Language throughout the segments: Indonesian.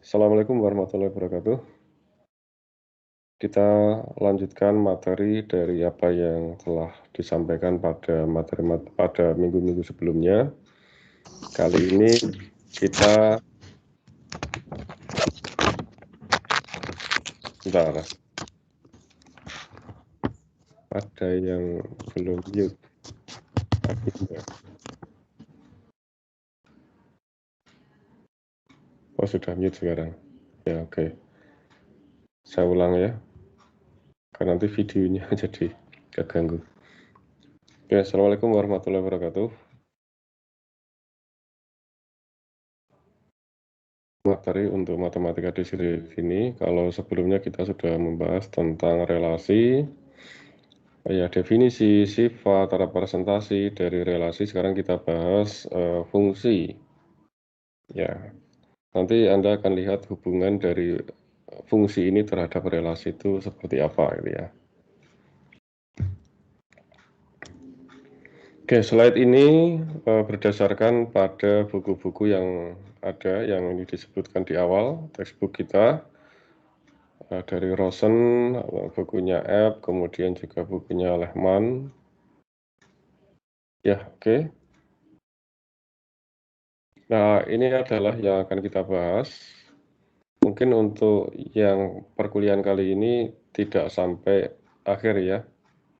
Assalamualaikum warahmatullahi wabarakatuh. Kita lanjutkan materi dari apa yang telah disampaikan pada pada minggu-minggu sebelumnya. Kali ini kita bentar. Ada yang belum mute. Oh, sudah mute sekarang. Ya, oke. Saya ulang ya. Karena nanti videonya jadi keganggu. Oke, Assalamualaikum warahmatullahi wabarakatuh. Materi untuk matematika deskriptif ini, kalau sebelumnya kita sudah membahas tentang relasi, ya definisi, sifat, representasi dari relasi. Sekarang kita bahas fungsi. Ya, nanti Anda akan lihat hubungan dari fungsi ini terhadap relasi itu seperti apa, gitu ya. Oke, slide ini berdasarkan pada buku-buku yang ada, yang ini disebutkan di awal textbook kita. Dari Rosen, bukunya Epp, kemudian juga bukunya Lehman. Ya, oke. Nah, ini adalah yang akan kita bahas. Mungkin untuk yang perkuliahan kali ini tidak sampai akhir ya.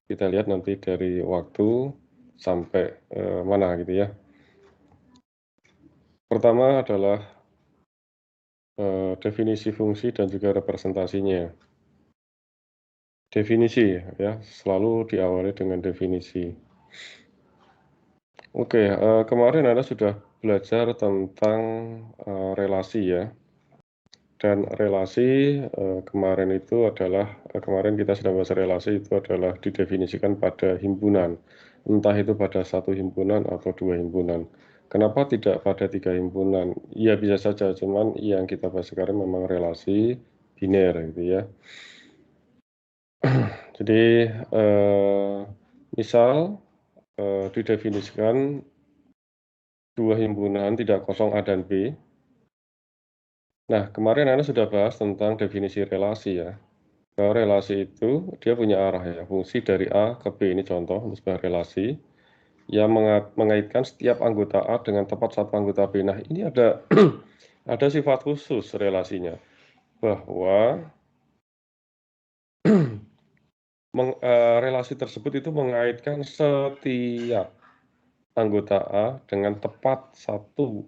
Kita lihat nanti dari waktu sampai mana gitu ya. Pertama adalah definisi fungsi dan juga representasinya. Definisi ya, selalu diawali dengan definisi. Oke, kemarin Anda sudah belajar tentang relasi ya. Dan relasi kemarin itu adalah, kemarin kita sudah bahas relasi itu adalah didefinisikan pada himpunan. Entah itu pada satu himpunan atau dua himpunan. Kenapa tidak pada 3 himpunan? Ya bisa saja, cuman yang kita bahas sekarang memang relasi biner gitu ya. Jadi misal didefinisikan dua himpunan tidak kosong A dan B. Nah, kemarin Anda sudah bahas tentang definisi relasi ya. Bahwa relasi itu dia punya arah ya, fungsi dari A ke B, ini contoh untuk sebuah relasi yang mengaitkan setiap anggota A dengan tepat satu anggota B. Nah, ini ada ada sifat khusus relasinya, bahwa relasi tersebut itu mengaitkan setiap anggota A dengan tepat satu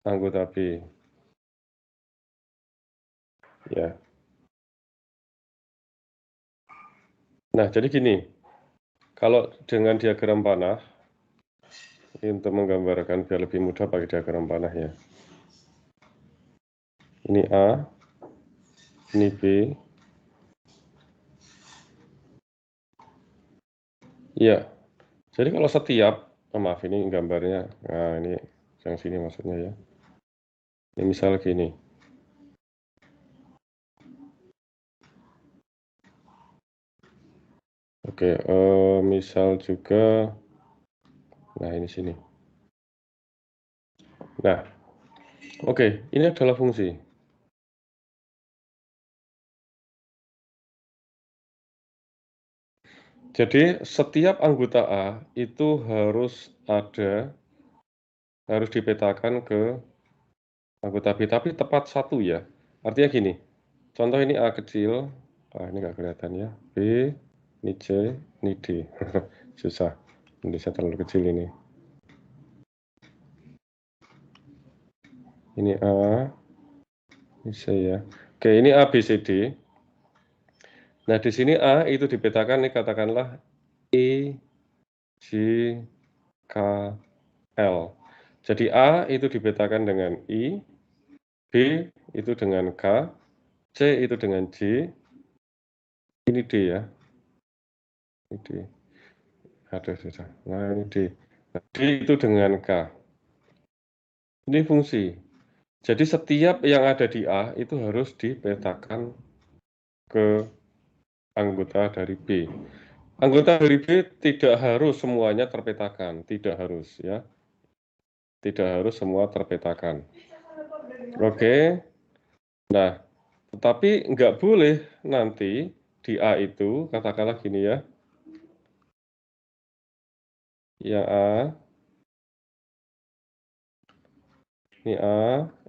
anggota B. Ya. Nah, jadi gini, kalau dengan diagram panah, ini untuk menggambarkan biar lebih mudah pakai diagram panah ya. Ini A, ini B. Iya. Jadi kalau setiap, maaf ini gambarnya, nah ini yang sini maksudnya ya. Ini misal gini. Oke, misal juga, nah ini sini. Nah, oke, ini adalah fungsi. Jadi setiap anggota A itu harus dipetakan ke anggota B, tapi tepat satu ya. Artinya gini, contoh ini A kecil, ini nggak kelihatan ya, B, ini C, ini D. Susah, Indonesia terlalu kecil ini. Ini A, ini C ya. Oke, ini A, B, C, D. Nah, di sini A itu dipetakan, nih katakanlah E, J, K, L. Jadi A itu dipetakan dengan I, B itu dengan K, C itu dengan J, ini D ya. Ini D. Aduh, susah. Nah, ini D. Nah, D itu dengan K. Ini fungsi. Jadi setiap yang ada di A itu harus dipetakan ke anggota dari B. Anggota dari B tidak harus semuanya terpetakan, tidak harus ya. Tidak harus semua terpetakan. Oke. Nah, tetapi nggak boleh nanti di A itu, katakanlah gini ya, yang A,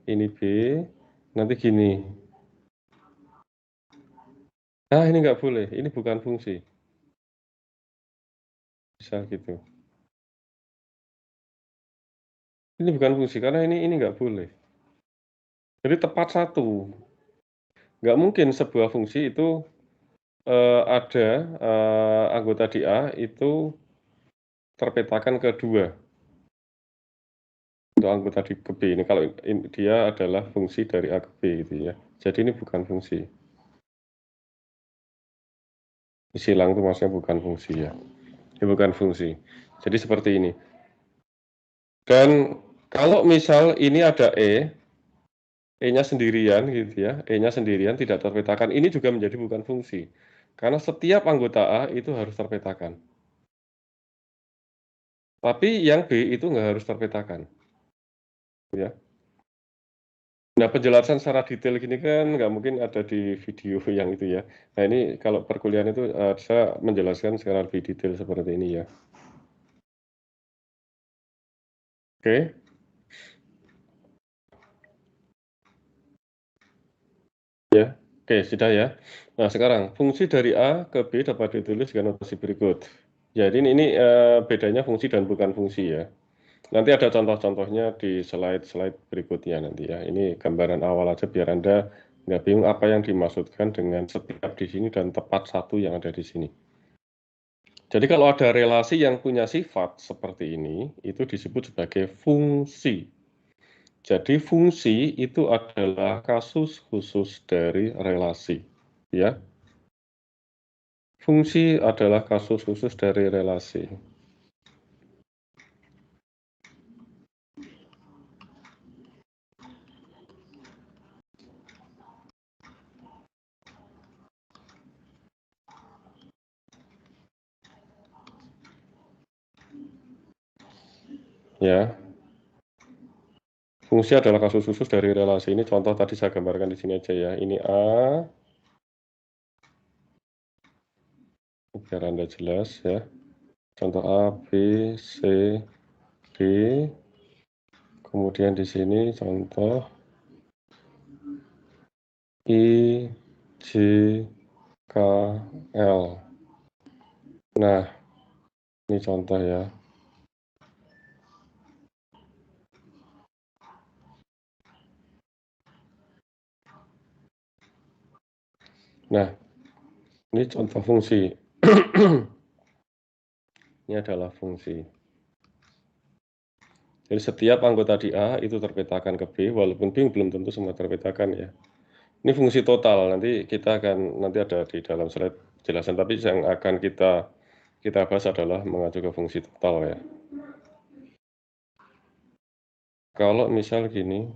ini B, nanti gini. Nah, ini nggak boleh, ini bukan fungsi. Bisa gitu. Ini bukan fungsi, karena ini nggak boleh. Jadi tepat satu. Nggak mungkin sebuah fungsi itu ada anggota di A itu terpetakan ke 2 untuk anggota di ke B ini kalau dia adalah fungsi dari A ke B gitu ya. Jadi ini bukan fungsi. Silang itu maksudnya bukan fungsi ya. Ini bukan fungsi. Jadi seperti ini. Dan kalau misal ini ada E-nya sendirian gitu ya, E-nya sendirian tidak terpetakan, ini juga menjadi bukan fungsi. Karena setiap anggota A itu harus terpetakan. Tapi yang B itu nggak harus terpetakan. Ya. Nah, penjelasan secara detail gini kan nggak mungkin ada di video yang itu ya. Nah, ini kalau perkuliahan itu saya menjelaskan secara lebih detail seperti ini ya. Oke. Ya. Oke, sudah ya. Nah, sekarang fungsi dari A ke B dapat ditulis dengan notasi berikut. Jadi ini bedanya fungsi dan bukan fungsi ya. Nanti ada contoh-contohnya di slide-slide berikutnya nanti ya. Ini gambaran awal aja biar Anda nggak bingung apa yang dimaksudkan dengan setiap di sini dan tepat satu yang ada di sini. Jadi kalau ada relasi yang punya sifat seperti ini, itu disebut sebagai fungsi. Jadi fungsi itu adalah kasus khusus dari relasi, ya. Fungsi adalah kasus khusus dari relasi. Ya, fungsi adalah kasus khusus dari relasi. Ini contoh tadi saya gambarkan di sini aja ya. Ini A, biar Anda jelas ya. Contoh A, B, C, D. Kemudian di sini contoh I, J, K, L. Nah, ini contoh ya. Nah, ini contoh fungsi. Ini adalah fungsi. Jadi setiap anggota di A itu terpetakan ke B, walaupun B belum tentu semua terpetakan ya. Ini fungsi total, nanti kita akan nanti ada di dalam slide jelasan, tapi yang akan kita bahas adalah mengacu ke fungsi total ya. Kalau misal gini,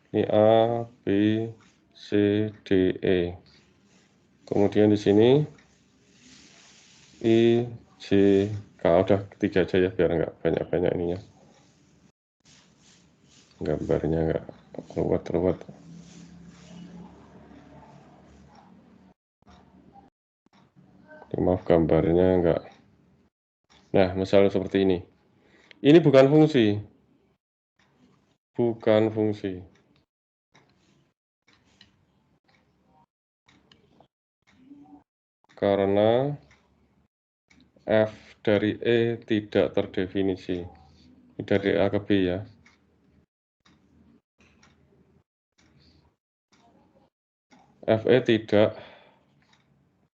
ini A, B, C, D, E. Kemudian di sini I, J, K. Udah ketiga aja ya, biar nggak banyak-banyak ininya. Gambarnya nggak ruwet-ruwet. Maaf gambarnya nggak. Nah, misalnya seperti ini. Ini bukan fungsi. Bukan fungsi. Karena F dari E tidak terdefinisi. Ini dari A ke B ya. FE tidak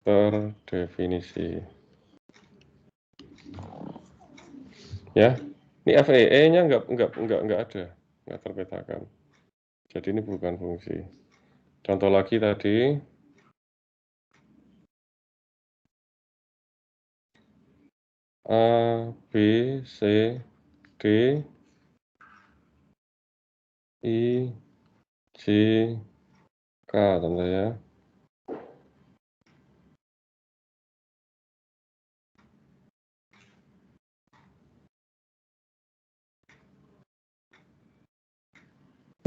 terdefinisi. Ya. Ini FEE-nya nggak ada. Nggak terpetakan. Jadi ini bukan fungsi. Contoh lagi tadi. A, B, C, D, I, J, K tentu ya.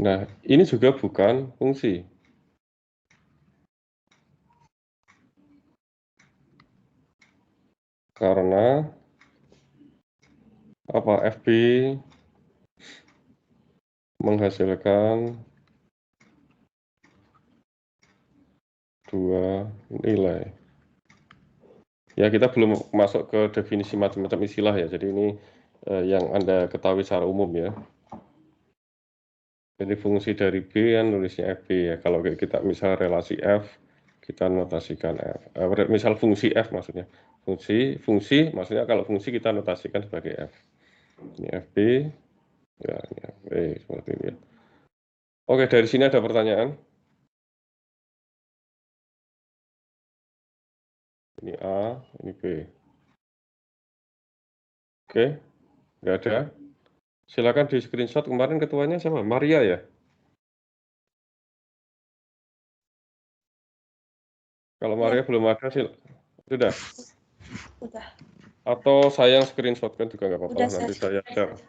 Nah, ini juga bukan fungsi. Karena apa? FB menghasilkan 2 nilai. Ya, kita belum masuk ke definisi macam-macam istilah ya. Jadi ini yang Anda ketahui secara umum ya. Jadi fungsi dari B kan nulisnya FB ya. Kalau kita misal relasi F, kita notasikan F. Misal fungsi F maksudnya. Fungsi maksudnya kalau fungsi kita notasikan sebagai F. Ini FB, ya ini FB seperti ini ya. Oke, dari sini ada pertanyaan. Ini A, ini B. Oke, nggak ada. Silakan di screenshot. Kemarin ketuanya siapa? Maria ya? Kalau Maria belum ada sih, sudah. Udah. Atau saya yang screenshotkan juga nggak apa-apa Udah, lah. Nanti saya share.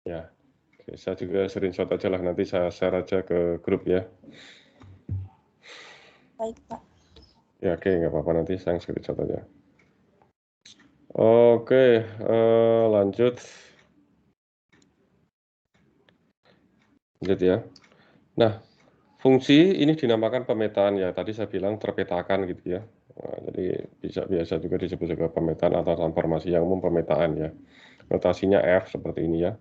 Ya, oke, saya juga screenshot aja lah. Nanti saya share aja ke grup ya. Baik, Pak. Ya, oke, nggak apa-apa. Nanti saya screenshot aja. Oke, lanjut. Lanjut ya. Nah, fungsi ini dinamakan pemetaan ya. Tadi saya bilang terpetakan gitu ya. Nah, jadi biasa juga disebut juga pemetaan atau transformasi yang umum pemetaan ya. Notasinya F seperti ini ya.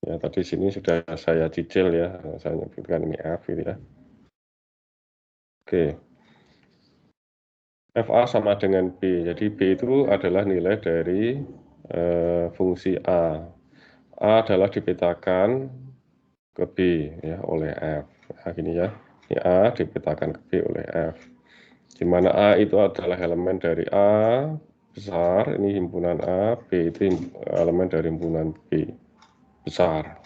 Ya, tadi sini sudah saya cicil ya. Saya nyebutkan ini F gitu ya. Oke. FA sama dengan B. Jadi B itu adalah nilai dari fungsi A. A adalah dipetakan ke B ya oleh F. Nah, gini ya. Ini A dipetakan ke B oleh F. Di mana A itu adalah elemen dari A besar, ini himpunan A, B itu elemen dari himpunan B besar.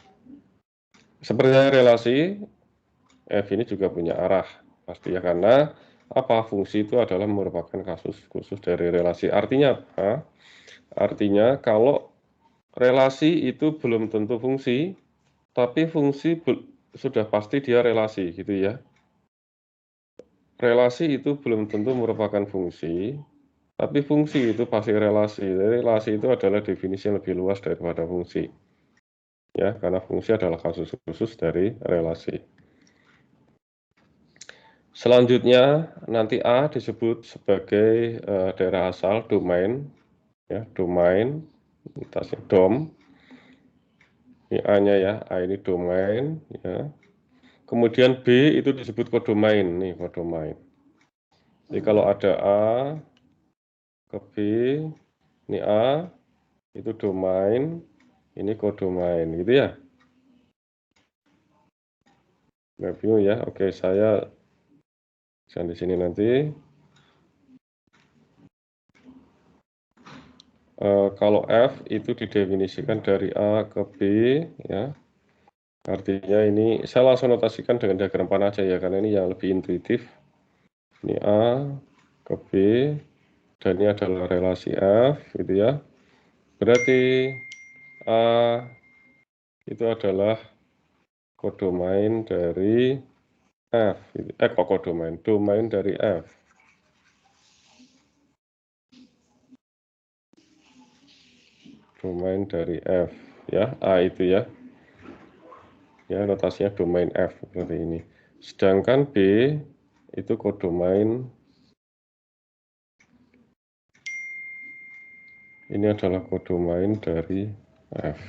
Seperti relasi, F ini juga punya arah, pasti ya, karena apa? Fungsi itu adalah merupakan kasus khusus dari relasi. Artinya apa? Artinya kalau relasi itu belum tentu fungsi, tapi fungsi sudah pasti dia relasi gitu ya. Relasi itu belum tentu merupakan fungsi, tapi fungsi itu pasti relasi. Jadi relasi itu adalah definisi yang lebih luas daripada fungsi. Ya, karena fungsi adalah kasus khusus dari relasi. Selanjutnya nanti A disebut sebagai daerah asal domain ya, domain DOM. Ini A-nya ya, A ini domain ya. Kemudian B itu disebut kodomain nih, kodomain. Jadi kalau ada A ke B, ini A itu domain, ini kodomain gitu ya. Nggak bingung ya. Oke, saya di sini nanti. Kalau F itu didefinisikan dari A ke B ya. Artinya ini saya langsung notasikan dengan diagram panah aja ya, karena ini yang lebih intuitif. Ini A ke B dan ini adalah relasi F gitu ya. Berarti A itu adalah kodomain dari F. Kok kodomain? Domain dari F. Domain dari F ya, A itu ya. Ya, notasinya domain F seperti ini. Sedangkan B itu kodomain, ini adalah kodomain dari F.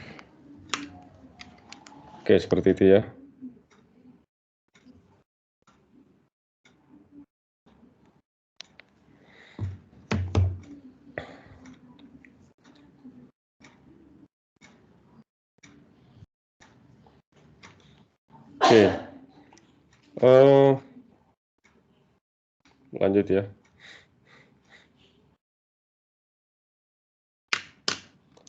Oke, seperti itu ya. Oke, lanjut ya.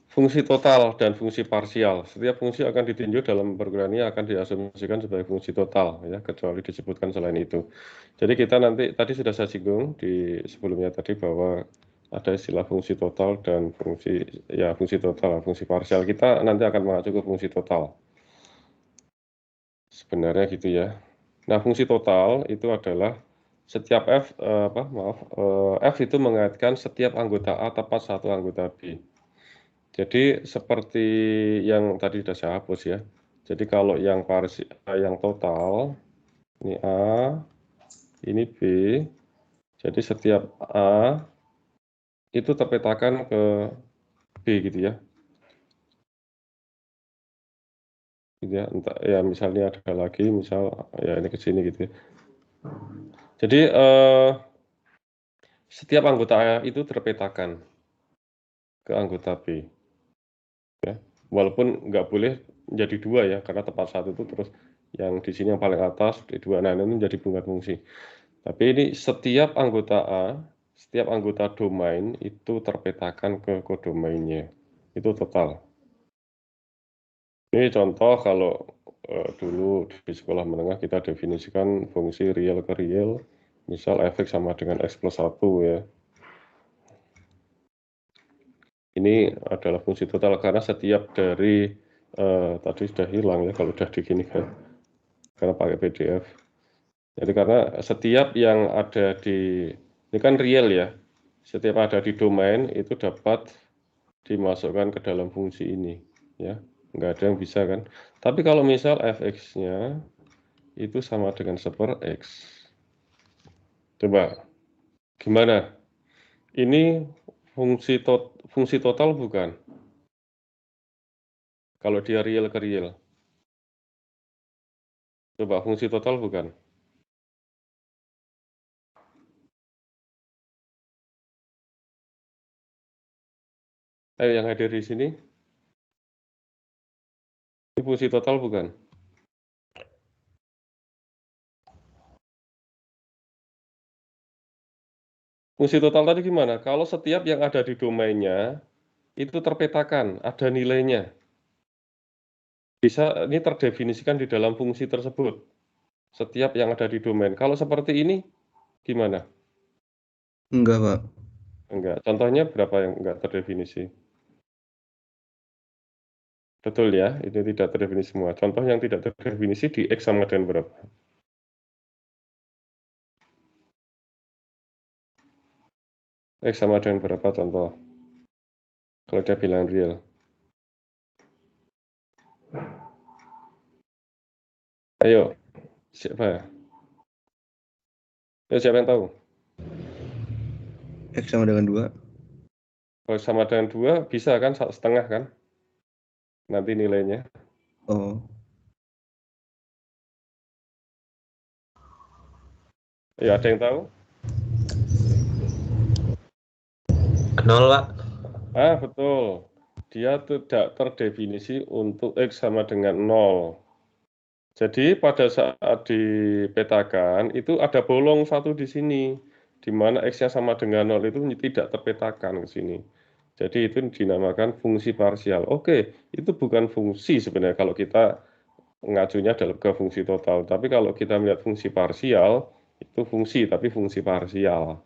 Fungsi total dan fungsi parsial. Setiap fungsi akan ditinjau dalam perguruan ini akan diasumsikan sebagai fungsi total ya, kecuali disebutkan selain itu. Jadi kita nanti tadi sudah saya singgung di sebelumnya tadi bahwa ada istilah fungsi total dan fungsi total, fungsi parsial. Kita nanti akan mengacu ke fungsi total. Sebenarnya gitu ya. Nah, fungsi total itu adalah setiap F itu mengaitkan setiap anggota A tepat satu anggota B. Jadi seperti yang tadi sudah saya hapus ya. Jadi kalau yang total, ini A, ini B. Jadi setiap A itu terpetakan ke B gitu ya. Gitu ya, entah ya misalnya ada lagi, misal ya ini ke sini gitu ya. Jadi setiap anggota A itu terpetakan ke anggota B. Ya. Walaupun nggak boleh menjadi dua ya, karena tepat satu itu terus yang di sini yang paling atas di dua, nah ini menjadi bunga fungsi. Tapi ini setiap anggota A, setiap anggota domain itu terpetakan ke kodomainnya. Itu total. Ini contoh kalau dulu di sekolah menengah kita definisikan fungsi real ke real, misal fx sama dengan x plus 1 ya. Ini adalah fungsi total karena setiap dari tadi sudah hilang ya kalau sudah diginikan karena pakai PDF. Jadi karena setiap yang ada ini kan real ya, setiap ada di domain itu dapat dimasukkan ke dalam fungsi ini ya, nggak ada yang bisa kan. Tapi kalau misal fx-nya itu sama dengan 1/x, coba gimana? Ini fungsi total bukan? Kalau dia real ke real, coba fungsi total bukan? Ayo yang hadir di sini, ini fungsi total bukan? Fungsi total tadi gimana? Kalau setiap yang ada di domainnya itu terpetakan, ada nilainya. Bisa ini terdefinisikan di dalam fungsi tersebut. Setiap yang ada di domain. Kalau seperti ini gimana? Enggak, Pak. Enggak. Contohnya berapa yang enggak terdefinisi? Betul ya, itu tidak terdefinisi semua. Contoh yang tidak terdefinisi di X sama dengan berapa? X sama dengan berapa contoh? Kalau dia bilang real. Ayo, siapa? Ya, siapa yang tahu? X sama dengan 2. Kalau sama dengan 2, bisa kan? 1/2 kan? Nanti nilainya. Oh. Ya, ada yang tahu? 0, Pak. Betul. Dia tidak terdefinisi untuk X sama dengan 0. Jadi pada saat dipetakan, itu ada bolong satu di sini, di mana X-nya sama dengan 0 itu tidak terpetakan ke sini. Jadi itu dinamakan fungsi parsial. Oke, itu bukan fungsi sebenarnya kalau kita mengacunya dalam ke fungsi total. Tapi kalau kita melihat fungsi parsial, itu fungsi, tapi fungsi parsial.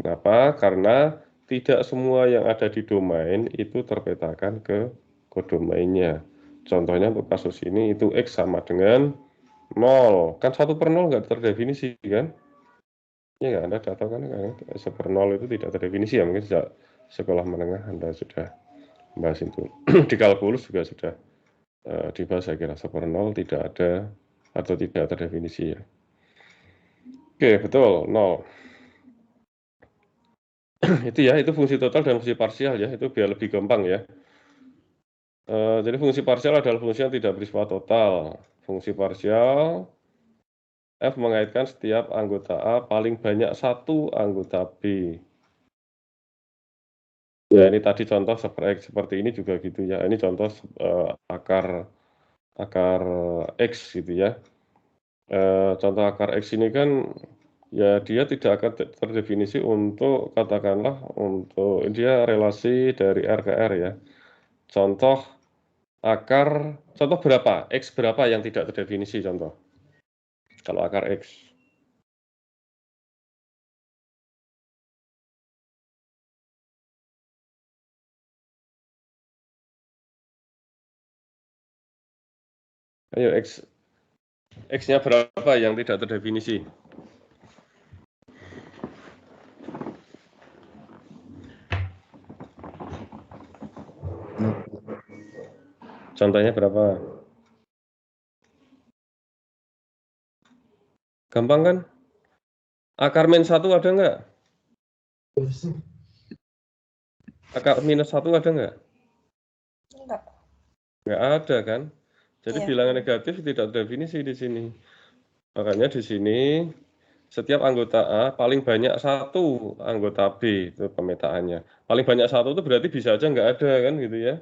Kenapa? Karena tidak semua yang ada di domain itu terpetakan ke kodomainnya. Contohnya untuk kasus ini itu X sama dengan 0. Kan 1/0 nggak terdefinisi kan? Ya nggak, Anda sudah tahu kan, 1/0 itu tidak terdefinisi ya. Mungkin sejak sekolah menengah Anda sudah membahas itu. Di kalkulus juga sudah dibahas saya kira 1/0 tidak ada atau tidak terdefinisi ya. Oke, betul, 0. Itu ya, itu fungsi total dan fungsi parsial ya, itu biar lebih gampang ya. Jadi fungsi parsial adalah fungsi yang tidak bersifat total. Fungsi parsial, F mengaitkan setiap anggota A paling banyak satu anggota B. Ya, ini tadi contoh seperti ini juga gitu ya. Ini contoh akar X gitu ya. Contoh akar X ini kan ya dia tidak akan terdefinisi untuk katakanlah untuk dia relasi dari R ke R ya. Contoh berapa? X berapa yang tidak terdefinisi contoh? Kalau akar X. Ayo X X-nya berapa yang tidak terdefinisi? Contohnya berapa? Gampang kan? Akar min 1 ada nggak? Akar minus 1 ada nggak? Enggak. Nggak ada kan? Jadi Iya. bilangan negatif tidak terdefinisi di sini. Makanya di sini setiap anggota A paling banyak satu anggota B, itu pemetaannya. Paling banyak satu itu berarti bisa aja nggak ada kan gitu ya.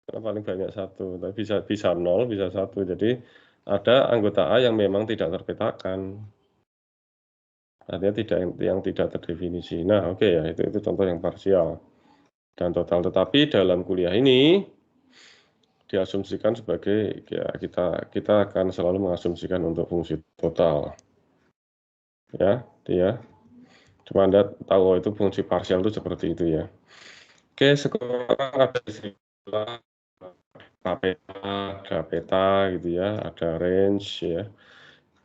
Karena paling banyak satu, tapi bisa 0, bisa 1. Jadi ada anggota A yang memang tidak terpetakan. Artinya yang tidak terdefinisi. Nah, oke ya, itu contoh yang parsial dan total. Tetapi dalam kuliah ini diasumsikan sebagai ya kita akan selalu mengasumsikan untuk fungsi total. Ya, dia. Cuma Anda tahu itu fungsi parsial itu seperti itu ya. Oke, sekarang ada istilah ada peta gitu ya, ada range ya.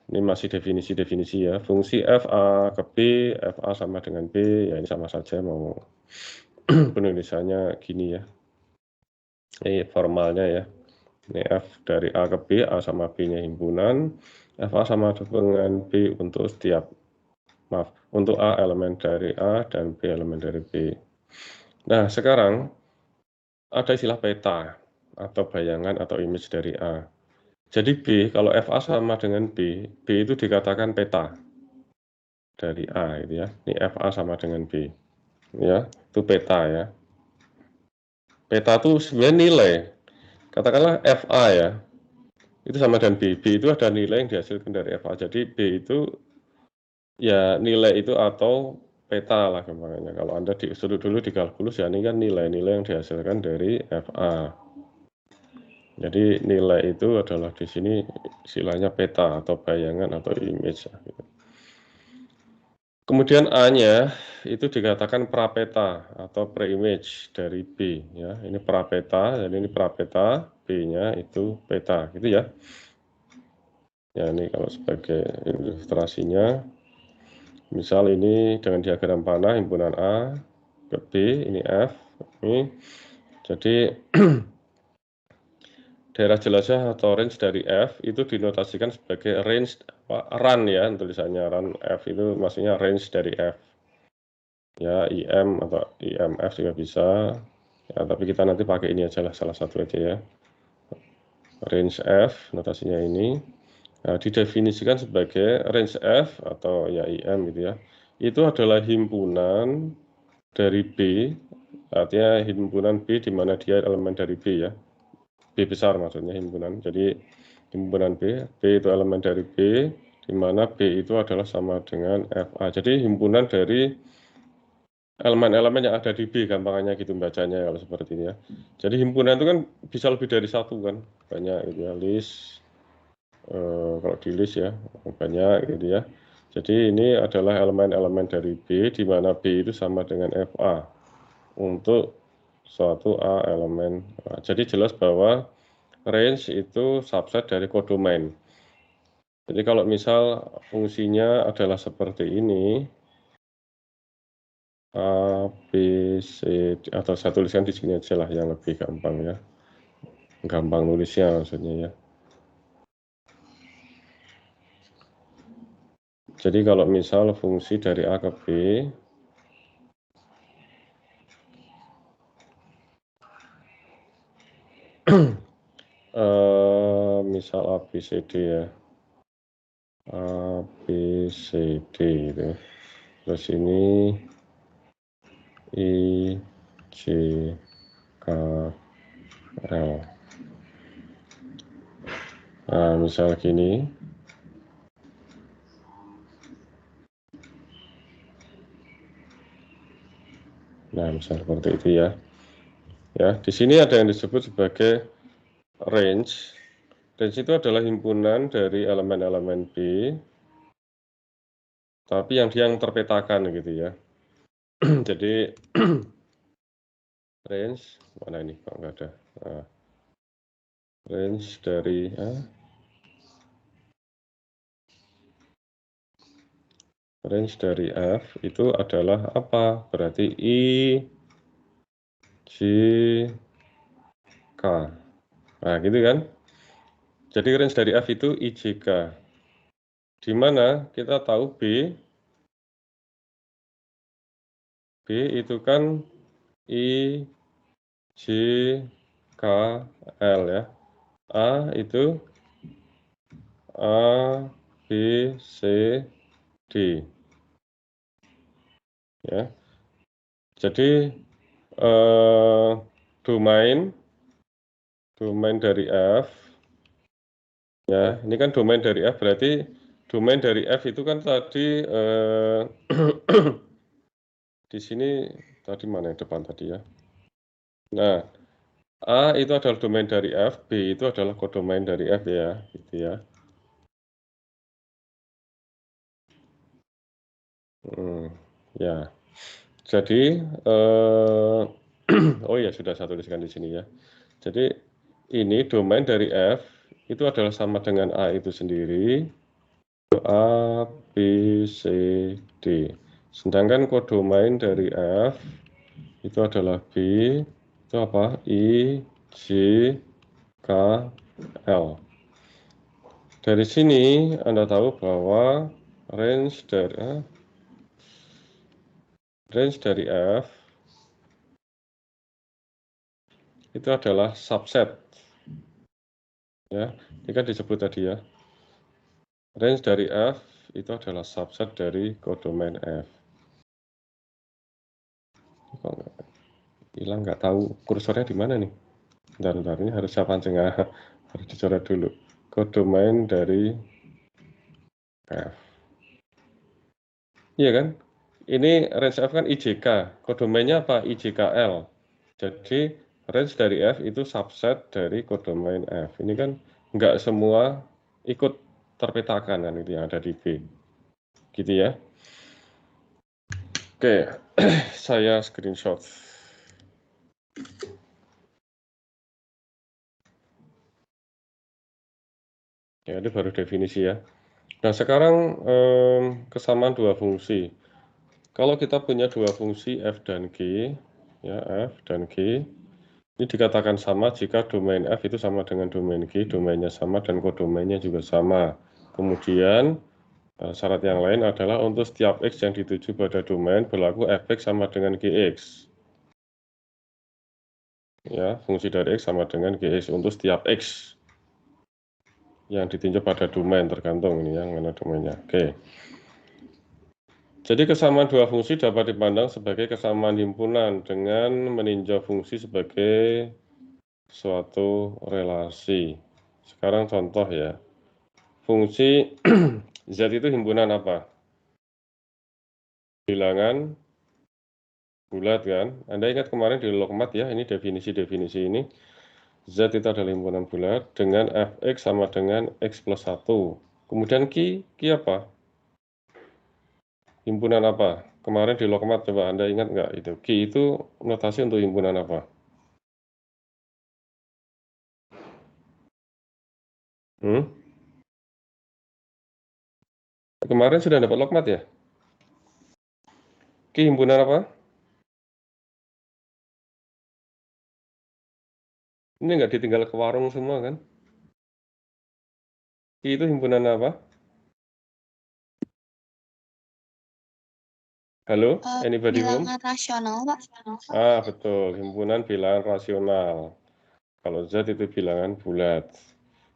Ini masih definisi-definisi ya. Fungsi FA ke B, FA sama dengan B, ya ini sama saja mau penulisannya gini ya. Ini formalnya ya. Ini F dari A ke B, A sama B-nya himpunan, FA sama dengan B untuk untuk A elemen dari A dan B elemen dari B. Nah, sekarang ada istilah peta atau bayangan atau image dari A. Jadi B, kalau FA sama dengan B, B itu dikatakan peta dari A gitu ya. Ini FA sama dengan B. Ya, itu peta ya. Peta itu sebenarnya nilai. Katakanlah FA ya. Itu sama dengan B. B itu ada nilai yang dihasilkan dari FA. Jadi B itu ya nilai itu atau peta lah gampangnya. Kalau Anda dulu di kalkulus ya ini kan nilai-nilai yang dihasilkan dari FA. Jadi nilai itu adalah di sini istilahnya peta atau bayangan atau image. Gitu. Kemudian A-nya itu dikatakan prapeta atau preimage dari B. Ya, ini prapeta, jadi ini prapeta, B-nya itu peta, gitu ya. Ya ini kalau sebagai ilustrasinya, misal ini dengan diagram panah himpunan A ke B, ini F, ini. Jadi daerah jelajah atau range dari F itu dinotasikan sebagai range run ya, tulisannya run F itu maksudnya range dari F. Ya, IM atau IMF juga bisa. Ya, tapi kita nanti pakai ini aja lah, salah satu aja ya. Range F, notasinya ini. Nah, didefinisikan sebagai range F atau ya IM gitu ya. Itu adalah himpunan dari B, artinya himpunan B di mana dia elemen dari B ya. B besar maksudnya himpunan. Jadi himpunan B itu elemen dari B, di mana B itu adalah sama dengan FA. Jadi himpunan dari elemen-elemen yang ada di B, gampangannya gitu bacanya kalau seperti ini ya. Jadi himpunan itu kan bisa lebih dari satu kan, banyak gitu ya, list. Kalau di list ya banyak gitu ya. Jadi ini adalah elemen-elemen dari B, di mana B itu sama dengan FA untuk suatu A elemen. Nah, jadi jelas bahwa range itu subset dari kodomain. Jadi kalau misal fungsinya adalah seperti ini, A, B, C, D, atau saya tuliskan di sini aja lah yang lebih gampang ya. Gampang nulisnya maksudnya ya. Jadi kalau misal fungsi dari A ke B, misal A, B, C, D ya. A, B, C, D gitu. Terus ini I, J, K, L. Nah, misal gini. Nah, misal seperti itu ya. Ya, di sini ada yang disebut sebagai range. Range itu adalah himpunan dari elemen-elemen B, tapi yang terpetakan gitu ya. Jadi range mana ini kok nggak ada. Nah, range dari range dari F itu adalah apa? Berarti I, J, K. Nah, gitu kan? Jadi range dari F itu I, J, K. Di mana kita tahu B itu kan I, J, K, L ya. A itu A, B, C, D. Ya. Jadi domain dari F ya, ini kan domain dari F, berarti domain dari F itu kan tadi di sini tadi mana yang depan tadi ya. Nah, A itu adalah domain dari F, B itu adalah kodomain dari F ya, gitu ya. Ya. Jadi oh ya sudah saya tuliskan di sini ya. Jadi ini domain dari F itu adalah sama dengan A itu sendiri, A, B, C, D. Sedangkan kodomain dari F itu adalah B, itu apa? I, J, K, L. Dari sini Anda tahu bahwa range dari F itu adalah subset. Ya, ini kan disebut tadi ya. Range dari F itu adalah subset dari kodomain F. Kok hilang, nggak tahu kursornya di mana nih? Bentar, ini harus saya pancing ya. Harus dicoret dulu. Kodomain dari F. Iya kan? Ini range F kan IJK. Kodomainnya apa? IJKL. Jadi range dari F itu subset dari kodomain F. Ini kan nggak semua ikut terpetakan kan itu yang ada di B. Gitu ya. Oke, saya screenshot. Ya, ini baru definisi ya. Nah, sekarang kesamaan dua fungsi. Kalau kita punya dua fungsi F dan G, ya F dan G, ini dikatakan sama jika domain F itu sama dengan domain G, domainnya sama dan kodomainnya juga sama. Kemudian syarat yang lain adalah untuk setiap X yang dituju pada domain berlaku Fx sama dengan Gx. Ya, fungsi dari X sama dengan Gx untuk setiap X yang ditinjau pada domain, tergantung ini yang mana domainnya. Oke. Jadi kesamaan dua fungsi dapat dipandang sebagai kesamaan himpunan dengan meninjau fungsi sebagai suatu relasi. Sekarang contoh ya. Fungsi Z itu himpunan apa? Bilangan bulat kan? Anda ingat kemarin di logmat ya, ini definisi-definisi ini. Z itu adalah himpunan bulat dengan Fx sama dengan X plus 1. Kemudian Q apa? Himpunan apa? Kemarin di logmat coba Anda ingat nggak itu? Q itu notasi untuk himpunan apa? Kemarin sudah dapat logmat ya? Q himpunan apa? Ini nggak ditinggal ke warung semua kan? Q itu himpunan apa? Halo, anybody home? Bilangan rasional, Pak. Betul, himpunan bilangan rasional. Kalau Z itu bilangan bulat.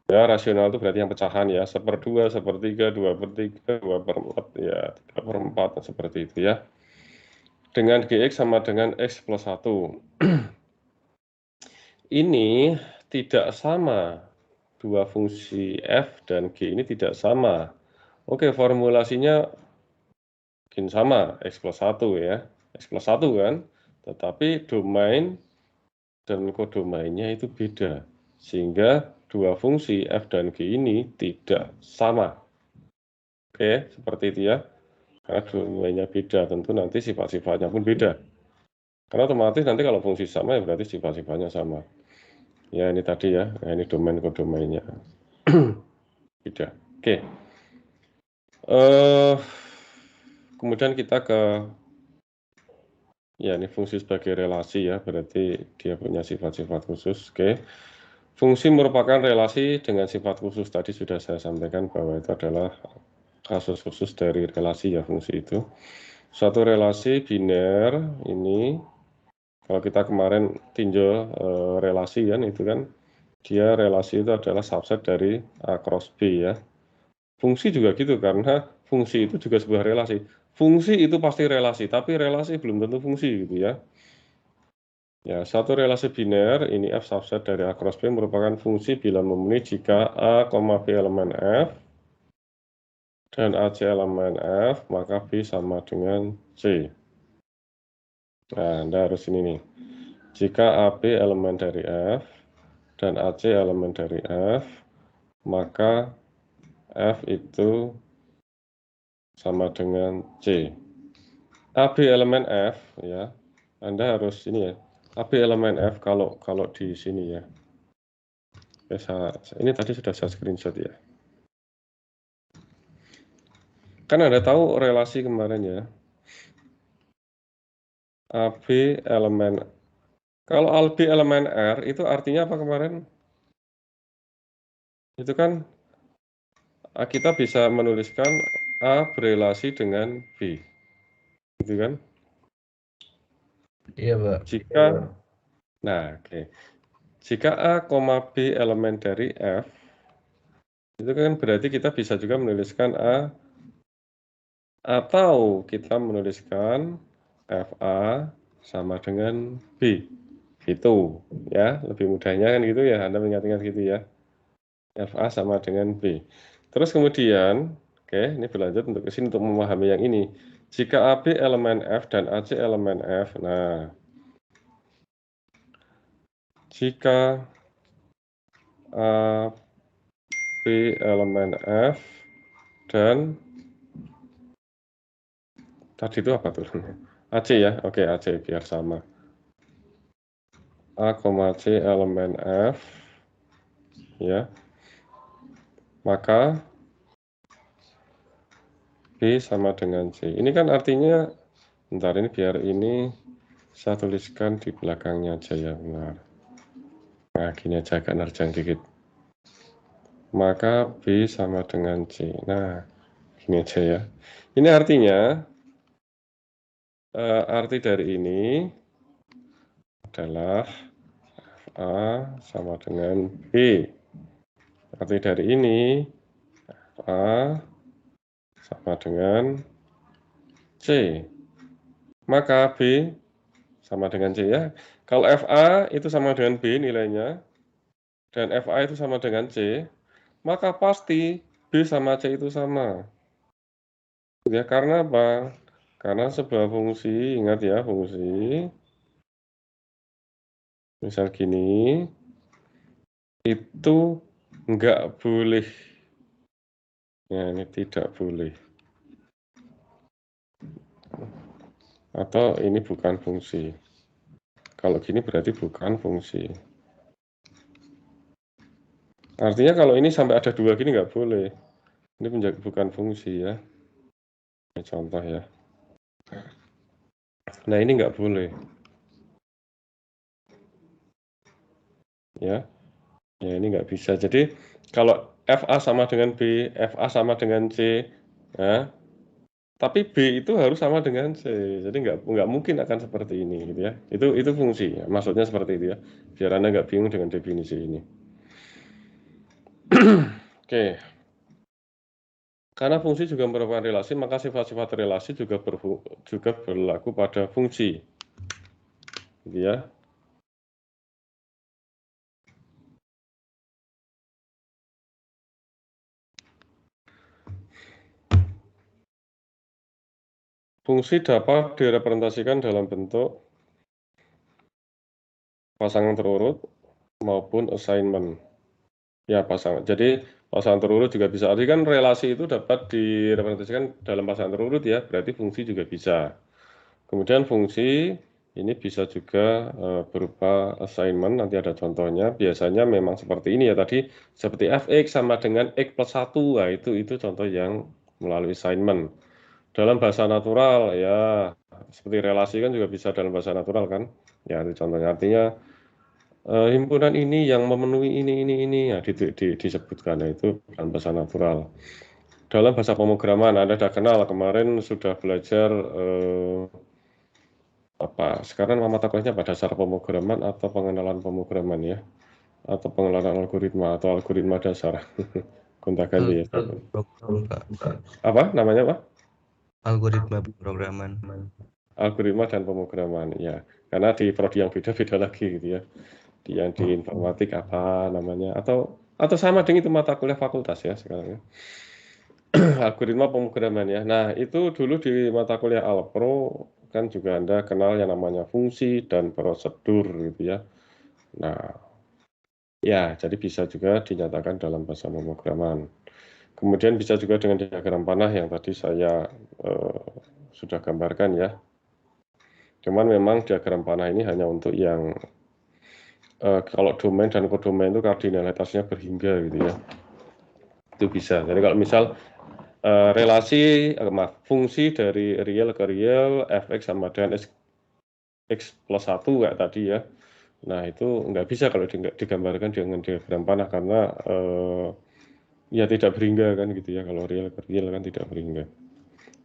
Ya, rasional itu berarti yang pecahan ya, 1/2, 1/3, 2/3, 2/4, ya, 3/4, seperti itu ya. Dengan Gx sama dengan X plus 1. Ini tidak sama. Dua fungsi F dan G ini tidak sama. Oke, formulasinya mungkin sama, X plus 1 ya. X plus 1 kan, tetapi domain dan kodomainnya itu beda. Sehingga dua fungsi F dan G ini tidak sama. Oke, seperti itu ya. Karena domainnya beda, tentu nanti sifat-sifatnya pun beda. Karena otomatis nanti kalau fungsi sama ya berarti sifat-sifatnya sama. Ya ini tadi ya, nah, ini domain kodomainnya. Beda. Oke. kemudian kita ke, ya ini fungsi sebagai relasi ya, berarti dia punya sifat-sifat khusus. Oke. Fungsi merupakan relasi dengan sifat khusus. Tadi sudah saya sampaikan bahwa itu adalah kasus khusus dari relasi ya, fungsi itu. Suatu relasi biner ini, kalau kita kemarin tinjau relasi kan, itu kan dia relasi itu adalah subset dari A cross B ya. Fungsi juga gitu, karena fungsi itu juga sebuah relasi. Fungsi itu pasti relasi, tapi relasi belum tentu fungsi gitu ya. Ya, satu relasi biner, ini F subset dari A cross B merupakan fungsi bila memenuhi jika A, B elemen F, dan AC elemen F, maka B sama dengan C. Nah, Anda harus ini nih. Jika AB elemen dari F, dan AC elemen dari F, maka F itu sama dengan C. AB elemen F, ya, Anda harus ini ya. AB elemen F kalau di sini ya. Ini tadi sudah saya screenshot ya. Kan Anda tahu relasi kemarin ya. AB elemen, kalau AB elemen R itu artinya apa kemarin? Itu kan kita bisa menuliskan A berelasi dengan B. Gitu kan? Iya, Pak. Jika, nah oke. Jika A, B elemen dari F, itu kan berarti kita bisa juga menuliskan A, atau kita menuliskan FA sama dengan B. Gitu ya, lebih mudahnya kan gitu ya, Anda mengingat-ingat gitu ya. FA sama dengan B. Terus kemudian, oke, ini berlanjut untuk ke sini untuk memahami yang ini. Jika AB elemen F dan AC elemen F, nah, jika AB elemen F dan tadi itu apa tuh? AC ya, oke, AC biar sama. A, C elemen F, ya, maka B sama dengan C. Ini kan artinya, bentar ini biar ini saya tuliskan di belakangnya aja ya, benar. Nah, gini aja agak nerjang dikit. Maka B sama dengan C. Nah, gini aja ya. Ini artinya, arti dari ini adalah A sama dengan B. Arti dari ini, A sama dengan C. Maka B sama dengan C ya. Kalau FA itu sama dengan B nilainya, dan FA itu sama dengan C, maka pasti B sama C itu sama. Ya, karena apa? Karena sebuah fungsi, ingat ya, fungsi. Misal gini, itu enggak boleh. Ya, ini tidak boleh. Atau ini bukan fungsi. Kalau gini berarti bukan fungsi. Artinya kalau ini sampai ada dua gini nggak boleh. Ini bukan fungsi ya. Ini contoh ya. Nah, ini nggak boleh. Ya. Ya, ini nggak bisa. Jadi, kalau FA sama dengan B, FA sama dengan C, ya, tapi B itu harus sama dengan C. Jadi nggak mungkin akan seperti ini, gitu ya. Itu fungsi, ya. Maksudnya seperti itu ya. Biar Anda nggak bingung dengan definisi ini. Oke. Karena fungsi juga merupakan relasi, maka sifat-sifat relasi juga berlaku pada fungsi. Gitu ya. Fungsi dapat direpresentasikan dalam bentuk pasangan terurut maupun assignment. Ya, pasangan. Jadi pasangan terurut juga bisa. Artinya kan relasi itu dapat direpresentasikan dalam pasangan terurut ya, berarti fungsi juga bisa. Kemudian fungsi ini bisa juga berupa assignment, nanti ada contohnya. Biasanya memang seperti ini ya tadi, seperti fx sama dengan x plus 1. Nah, itu contoh yang melalui assignment. Dalam bahasa natural ya, seperti relasi kan juga bisa dalam bahasa natural kan. Ya, itu contohnya artinya himpunan ini yang memenuhi ini ya disebutkan, nah, itu dalam bahasa natural. Dalam bahasa pemrograman Anda sudah kenal kemarin sudah belajar apa sekarang mata kuliahnya apa, dasar pemrograman atau pengenalan pemrograman ya, atau pengenalan algoritma atau algoritma dasar. Gonta-ganti ya. Apa namanya Pak? Algoritma pemrograman. Algoritma dan pemrograman ya, karena di prodi yang beda-beda lagi gitu ya. Yang di informatik apa namanya, atau sama dengan itu mata kuliah fakultas ya sekarang ya. Algoritma pemrograman ya. Nah, itu dulu di mata kuliah Alpro kan juga Anda kenal yang namanya fungsi dan prosedur gitu ya. Nah, ya jadi bisa juga dinyatakan dalam bahasa pemrograman. Kemudian bisa juga dengan diagram panah yang tadi saya sudah gambarkan ya. Cuman memang diagram panah ini hanya untuk yang kalau domain dan kodomain itu kardinalitasnya berhingga gitu ya. Itu bisa. Jadi kalau misal fungsi dari real ke real fx sama dengan x plus 1 kayak tadi ya. Nah, itu nggak bisa kalau digambarkan dengan diagram panah karena ya tidak berhingga kan gitu ya. Kalau real ke real kan tidak berhingga.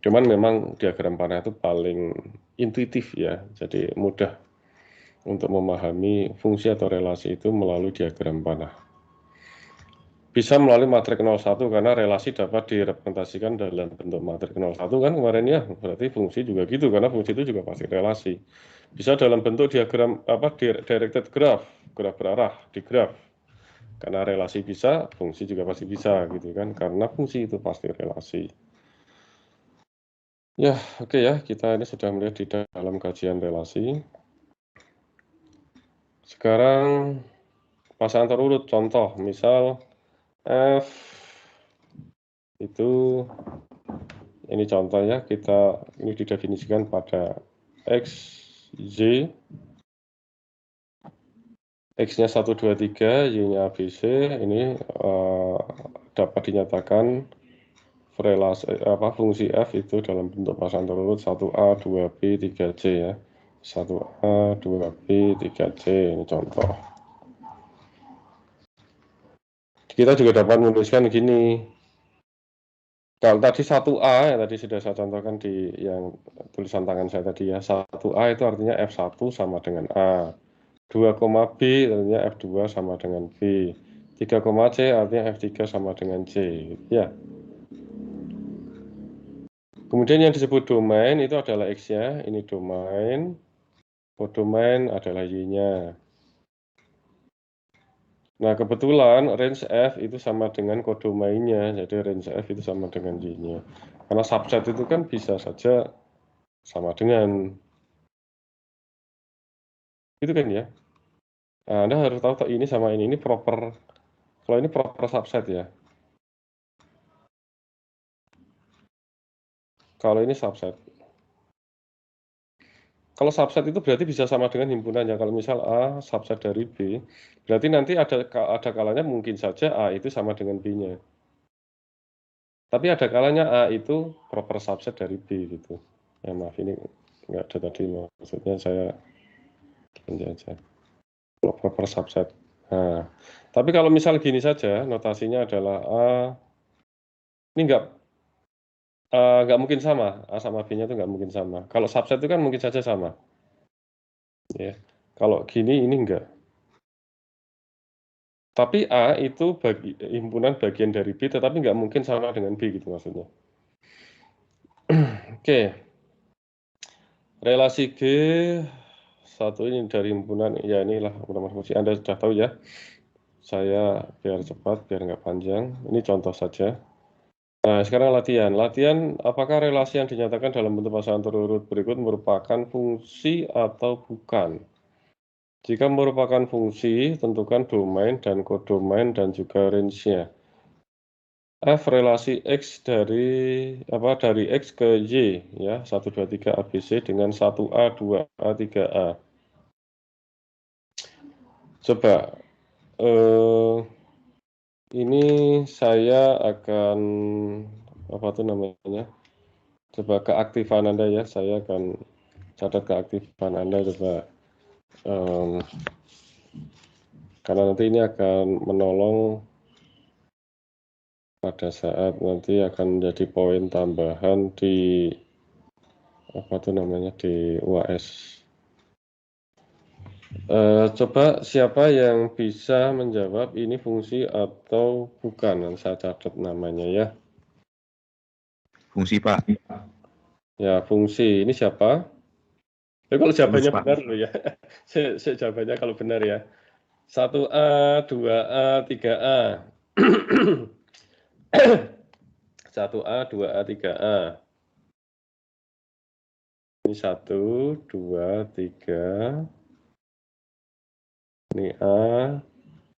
Cuman memang diagram panah itu paling intuitif ya. Jadi mudah untuk memahami fungsi atau relasi itu melalui diagram panah. Bisa melalui matrik 01 karena relasi dapat direpresentasikan dalam bentuk matrik 01 kan kemarin ya, berarti fungsi juga gitu karena fungsi itu juga pasti relasi. Bisa dalam bentuk diagram directed graph berarah di graph. Karena relasi bisa, fungsi juga pasti bisa gitu kan, karena fungsi itu pasti relasi. Ya, oke ya, kita ini sudah melihat di dalam kajian relasi. Sekarang pasangan terurut contoh, misal F itu ini contohnya ini didefinisikan pada X, Y, X-nya 1, 2, 3, Y-nya ABC, ini dapat dinyatakan fungsi F itu dalam bentuk pasangan terurut 1A, 2B, 3C ya. 1A, 2B, 3C, ini contoh. Kita juga dapat menuliskan gini. Kalau tadi 1A yang tadi sudah saya contohkan di yang tulisan tangan saya tadi ya. 1A itu artinya F1 sama dengan A. 2,B artinya F2 sama dengan B. 3,C artinya F3 sama dengan C. Ya. Kemudian yang disebut domain itu adalah X-nya. Ini domain. Kodomain adalah Y-nya. Nah, kebetulan range F itu sama dengan kodomainnya. Jadi range F itu sama dengan Y-nya. Karena subset itu kan bisa saja sama dengan. Itu kan ya. Nah, Anda harus tahu ini sama ini proper. Kalau ini proper subset ya. Kalau ini subset. Kalau subset itu berarti bisa sama dengan himpunannya. Kalau misal A subset dari B, berarti nanti ada kalanya mungkin saja A itu sama dengan B-nya. Tapi ada kalanya A itu proper subset dari B gitu. Ya maaf ini nggak ada tadi, maksudnya saya aja. Proper subset. Nah, tapi kalau misal gini saja, notasinya adalah A, ini nggak mungkin sama, A sama B-nya itu nggak mungkin sama. Kalau subset itu kan mungkin saja sama. Ya. Kalau gini ini enggak. Tapi A itu himpunan bagian dari B, tetapi nggak mungkin sama dengan B gitu maksudnya. Oke. Relasi G, satu ini dari himpunan, ya inilah informasi Anda sudah tahu ya. Saya biar cepat, biar nggak panjang. Ini contoh saja. Nah, sekarang latihan. Latihan, apakah relasi yang dinyatakan dalam bentuk pasangan terurut berikut merupakan fungsi atau bukan? Jika merupakan fungsi, tentukan domain dan kodomain dan juga range-nya. F relasi X dari X ke Y ya, 1, 2, 3 ABC dengan 1A, 2A, 3A. Coba ini saya akan apa tuh namanya? Coba keaktifan Anda ya, saya akan catat keaktifan Anda coba. Karena nanti ini akan menolong pada saat nanti akan menjadi poin tambahan di apa tuh namanya di UAS. Coba siapa yang bisa menjawab ini fungsi atau bukan? Yang saya catat namanya ya. Fungsi, Pak. Ya, fungsi. Ini siapa? Kalau jawabannya Pak. benar loh ya. Saya jawabannya kalau benar ya. 1A, 2A, 3A. 1A, 2A, 3A. Ini 1, 2, 3. Ini A,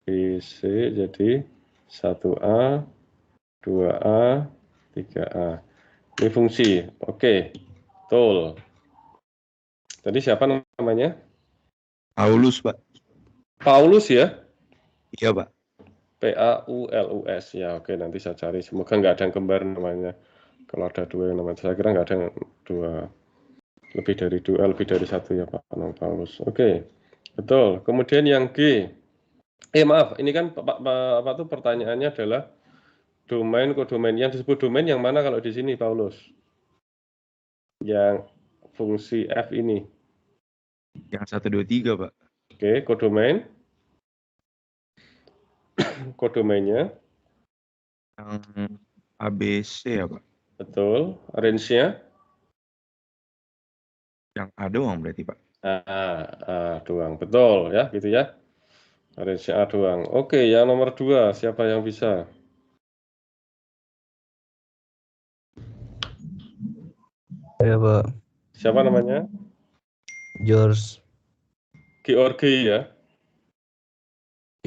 B, C. Jadi 1A, 2A, 3A. Ini fungsi. Oke. Betul. Tadi siapa namanya? Paulus, Pak. Paulus ya? Iya, Pak. Paulus ya. Oke, nanti saya cari. Semoga nggak ada yang kembar namanya. Kalau ada dua yang namanya, saya kira nggak ada yang dua. Lebih dari satu ya Pak Paulus. Oke, betul. Kemudian yang G. Maaf, ini kan apa tuh pertanyaannya adalah domain, kodomain. Yang disebut domain yang mana kalau di sini Paulus? Yang fungsi F ini. Yang 1, 2, 3, Pak. Oke, kodomain. Kodomainnya. Yang ABC ya, Pak. Betul. Range-nya. Yang A doang berarti, Pak. A doang. Betul ya, gitu ya. Range-nya A doang. Oke, yang nomor 2, siapa yang bisa? Ya, Pak. Siapa namanya? George. Georgi ya?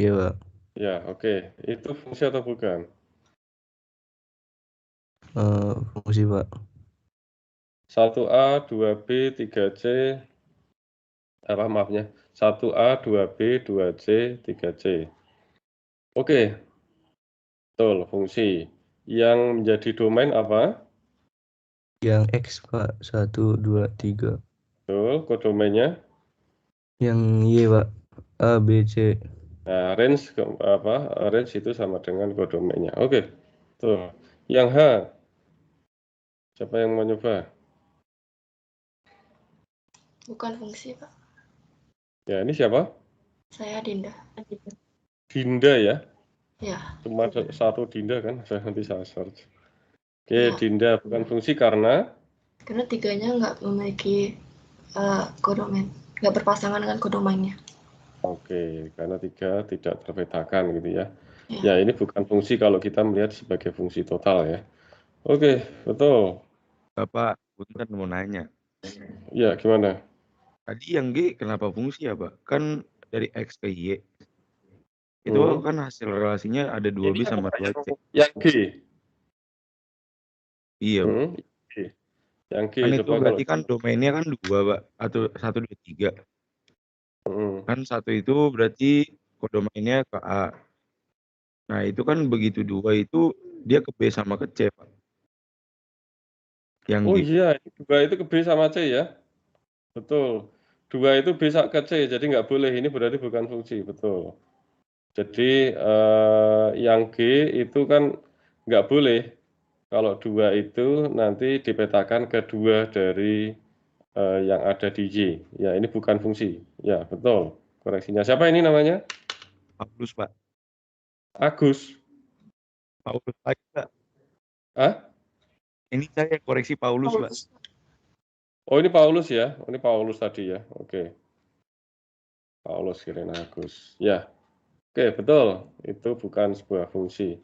Iya, Pak. Ya, oke. Itu fungsi atau bukan? Fungsi, Pak. 1A, 2B, 3C. Maafnya. 1A, 2B, 2C, 3C. Oke. Betul, fungsi. Yang menjadi domain apa? Yang X, Pak. 1, 2, 3. Betul, kodomainnya. Yang Y, Pak. A, B, C. Nah, range itu sama dengan kodomainnya. Oke. Tuh. Yang H. Siapa yang mau nyoba? Bukan fungsi, Pak. Ya, ini siapa? Saya Dinda. Dinda ya? Ya. Cuma satu Dinda kan? Saya nanti saya search. Oke, Ya. Dinda bukan fungsi karena Karena tiganya nggak memiliki kodomain. Nggak berpasangan dengan kodomainnya. Oke, karena 3 tidak terpetakan gitu ya. Ya. Ya, ini bukan fungsi kalau kita melihat sebagai fungsi total ya. Oke, betul. Bapak, punten mau nanya. Ya, gimana? Tadi yang G kenapa fungsi ya, Pak? Kan dari X ke Y. Itu kan hasil relasinya ada 2B sama 2C. Yang G. Iya, Pak. G. Yang G Kan itu coba berarti kalau kan domainnya kan 2, Pak. Atau 1, 2, 3. Kan 1 itu berarti kodomainnya ke A. Nah, itu kan begitu 2 itu dia ke B sama ke C, Pak. Yang Oh G. iya, 2 itu ke B sama C ya. Betul. 2 itu bisa ke C, jadi nggak boleh. Ini berarti bukan fungsi, betul. Jadi yang G itu kan nggak boleh. Kalau 2 itu nanti dipetakan kedua dari yang ada di Y. Ya, ini bukan fungsi. Ya, betul. Koreksinya. Siapa ini namanya? Paulus, Pak. Agus. Paulus lagi, Pak. Ah? Ini saya koreksi Paulus, Pak. Oh, ini Paulus ya. Oh, ini Paulus tadi ya. Oke. Paulus kirain Agus. Ya. Oke, betul. Itu bukan sebuah fungsi.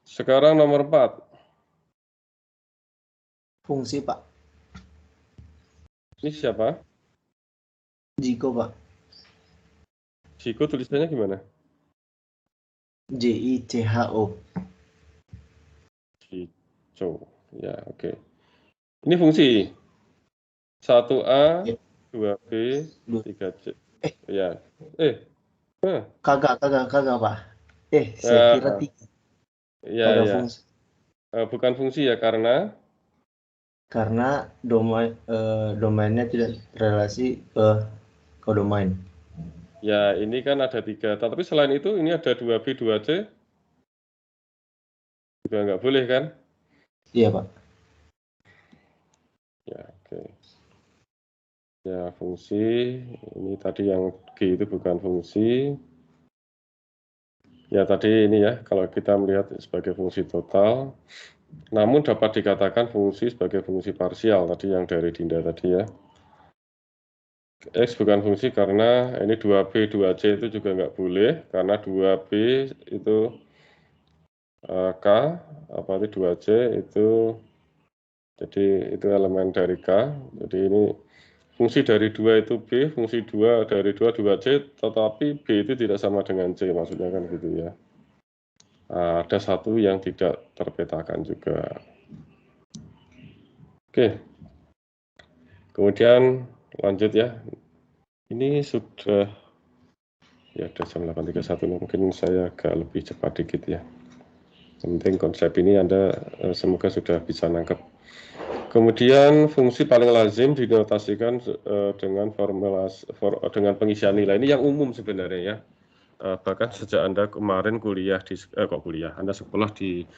Sekarang nomor 4. Fungsi, Pak. Ini siapa? Jiko, Pak. Jiko tulisannya gimana? JICHO. Jico. Ya, oke. Ini fungsi. 1A, 2B, 3C. Ya. Kagak, Pak. Saya kira 3. Ya, Kagak ya. fungsi. Bukan fungsi ya, karena Karena domainnya tidak relasi ke kodomain. Ya, ini kan ada 3. Tapi selain itu, ini ada 2B, 2C. Juga nggak boleh, kan? Iya, Pak. Ya, oke. Ya, fungsi. Ini tadi yang G itu bukan fungsi. Ya, tadi ini ya, kalau kita melihat sebagai fungsi total. Namun dapat dikatakan fungsi sebagai fungsi parsial, tadi yang dari Dinda tadi ya. X bukan fungsi karena ini 2B, 2C itu juga nggak boleh, karena 2B itu K, apa itu 2C itu, jadi itu elemen dari K, jadi ini fungsi dari 2 itu B, fungsi 2 dari 2, 2C, tetapi B itu tidak sama dengan C, maksudnya kan gitu ya. Ada satu yang tidak terpetakan juga. Oke, kemudian lanjut ya. Ini sudah, ya udah jam 8.31, mungkin saya agak lebih cepat dikit ya. Yang penting konsep ini Anda semoga sudah bisa nangkep. Kemudian fungsi paling lazim dinotasikan dengan dengan pengisian nilai. Ini yang umum sebenarnya ya. Bahkan sejak Anda kemarin kuliah di Anda sekolah di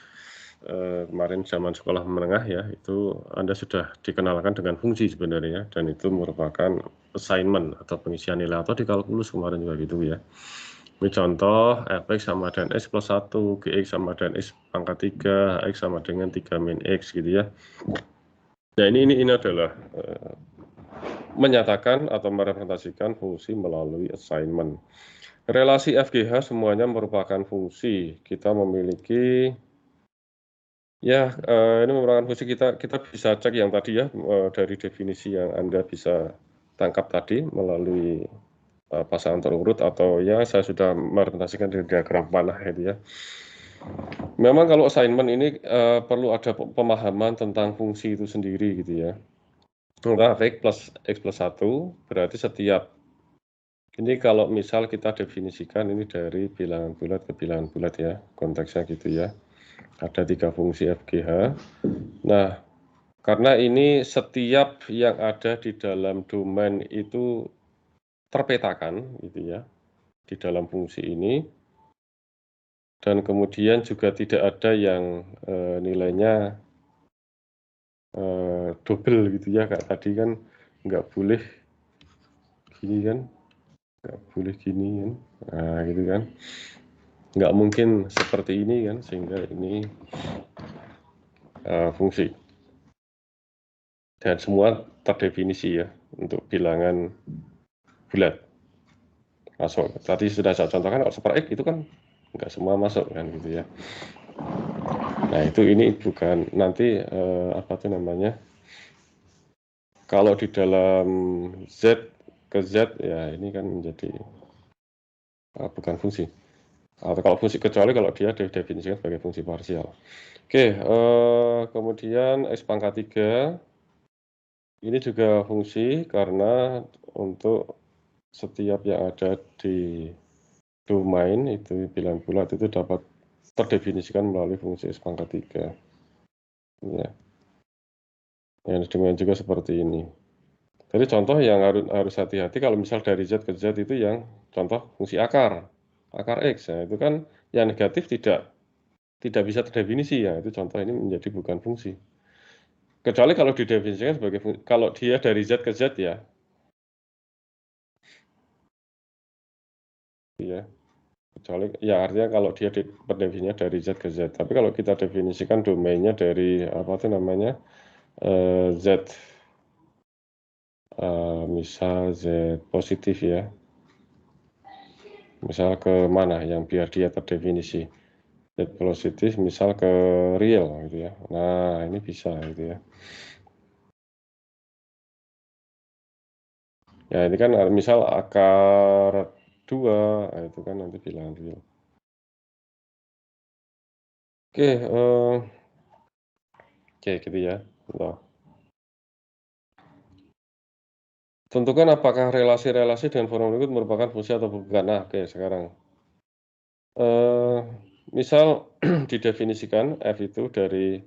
kemarin zaman sekolah menengah ya, itu Anda sudah dikenalkan dengan fungsi sebenarnya, dan itu merupakan assignment atau pengisian nilai, atau di kalkulus kemarin juga gitu ya. Ini contoh, fx sama dengan x plus 1, gx sama dengan x pangkat 3, x sama dengan 3 min x gitu ya. Nah ini adalah menyatakan atau merepresentasikan fungsi melalui assignment. Relasi FGH semuanya merupakan fungsi. Kita memiliki, ya ini merupakan fungsi, kita bisa cek yang tadi ya, dari definisi yang Anda bisa tangkap tadi melalui pasangan terurut, atau ya saya sudah merepresentasikan di diagram panah itu ya. Memang kalau assignment ini perlu ada pemahaman tentang fungsi itu sendiri gitu ya. X plus 1 berarti setiap, ini kalau misal kita definisikan ini dari bilangan bulat ke bilangan bulat ya, konteksnya gitu ya. Ada 3 fungsi FGH. Nah, karena ini setiap yang ada di dalam domain itu terpetakan gitu ya, di dalam fungsi ini, dan kemudian juga tidak ada yang nilainya double gitu ya, kayak tadi kan nggak boleh gini kan, nggak boleh gini kan, nah gitu kan, nggak mungkin seperti ini kan, sehingga ini fungsi, dan semua terdefinisi ya untuk bilangan bulat masuk. Tadi sudah saya contohkan, kalau super X itu kan nggak semua masuk kan gitu ya. Nah itu, ini bukan nanti apa tuh namanya, kalau di dalam Z ke Z ya ini kan menjadi bukan fungsi, atau kalau fungsi, kecuali kalau dia didefinisikan sebagai fungsi parsial. Oke, kemudian X pangkat 3 ini juga fungsi, karena untuk setiap yang ada di domain itu bilangan bulat itu dapat terdefinisikan melalui fungsi X pangkat 3 ya. Yang demikian juga seperti ini. Jadi contoh yang harus hati-hati kalau misal dari Z ke Z itu, yang contoh fungsi akar X ya, itu kan yang negatif tidak bisa terdefinisi ya, itu contoh ini menjadi bukan fungsi. Kecuali kalau didefinisikan sebagai fungsi, kalau dia dari Z ke Z ya. Iya. Kecuali ya, artinya kalau dia definisinya dari Z ke Z. Tapi kalau kita definisikan domainnya dari apa itu namanya, Z misal Z positif ya. Misal ke mana yang biar dia terdefinisi. Z positif misal ke real gitu ya. Nah, ini bisa gitu ya. Ya ini kan misal akar 2, nah, itu kan nanti bilangan real. Oke gitu ya. Nah, tentukan apakah relasi-relasi dengan formal berikut merupakan fungsi atau bukan. Nah, oke sekarang. Misal didefinisikan F itu dari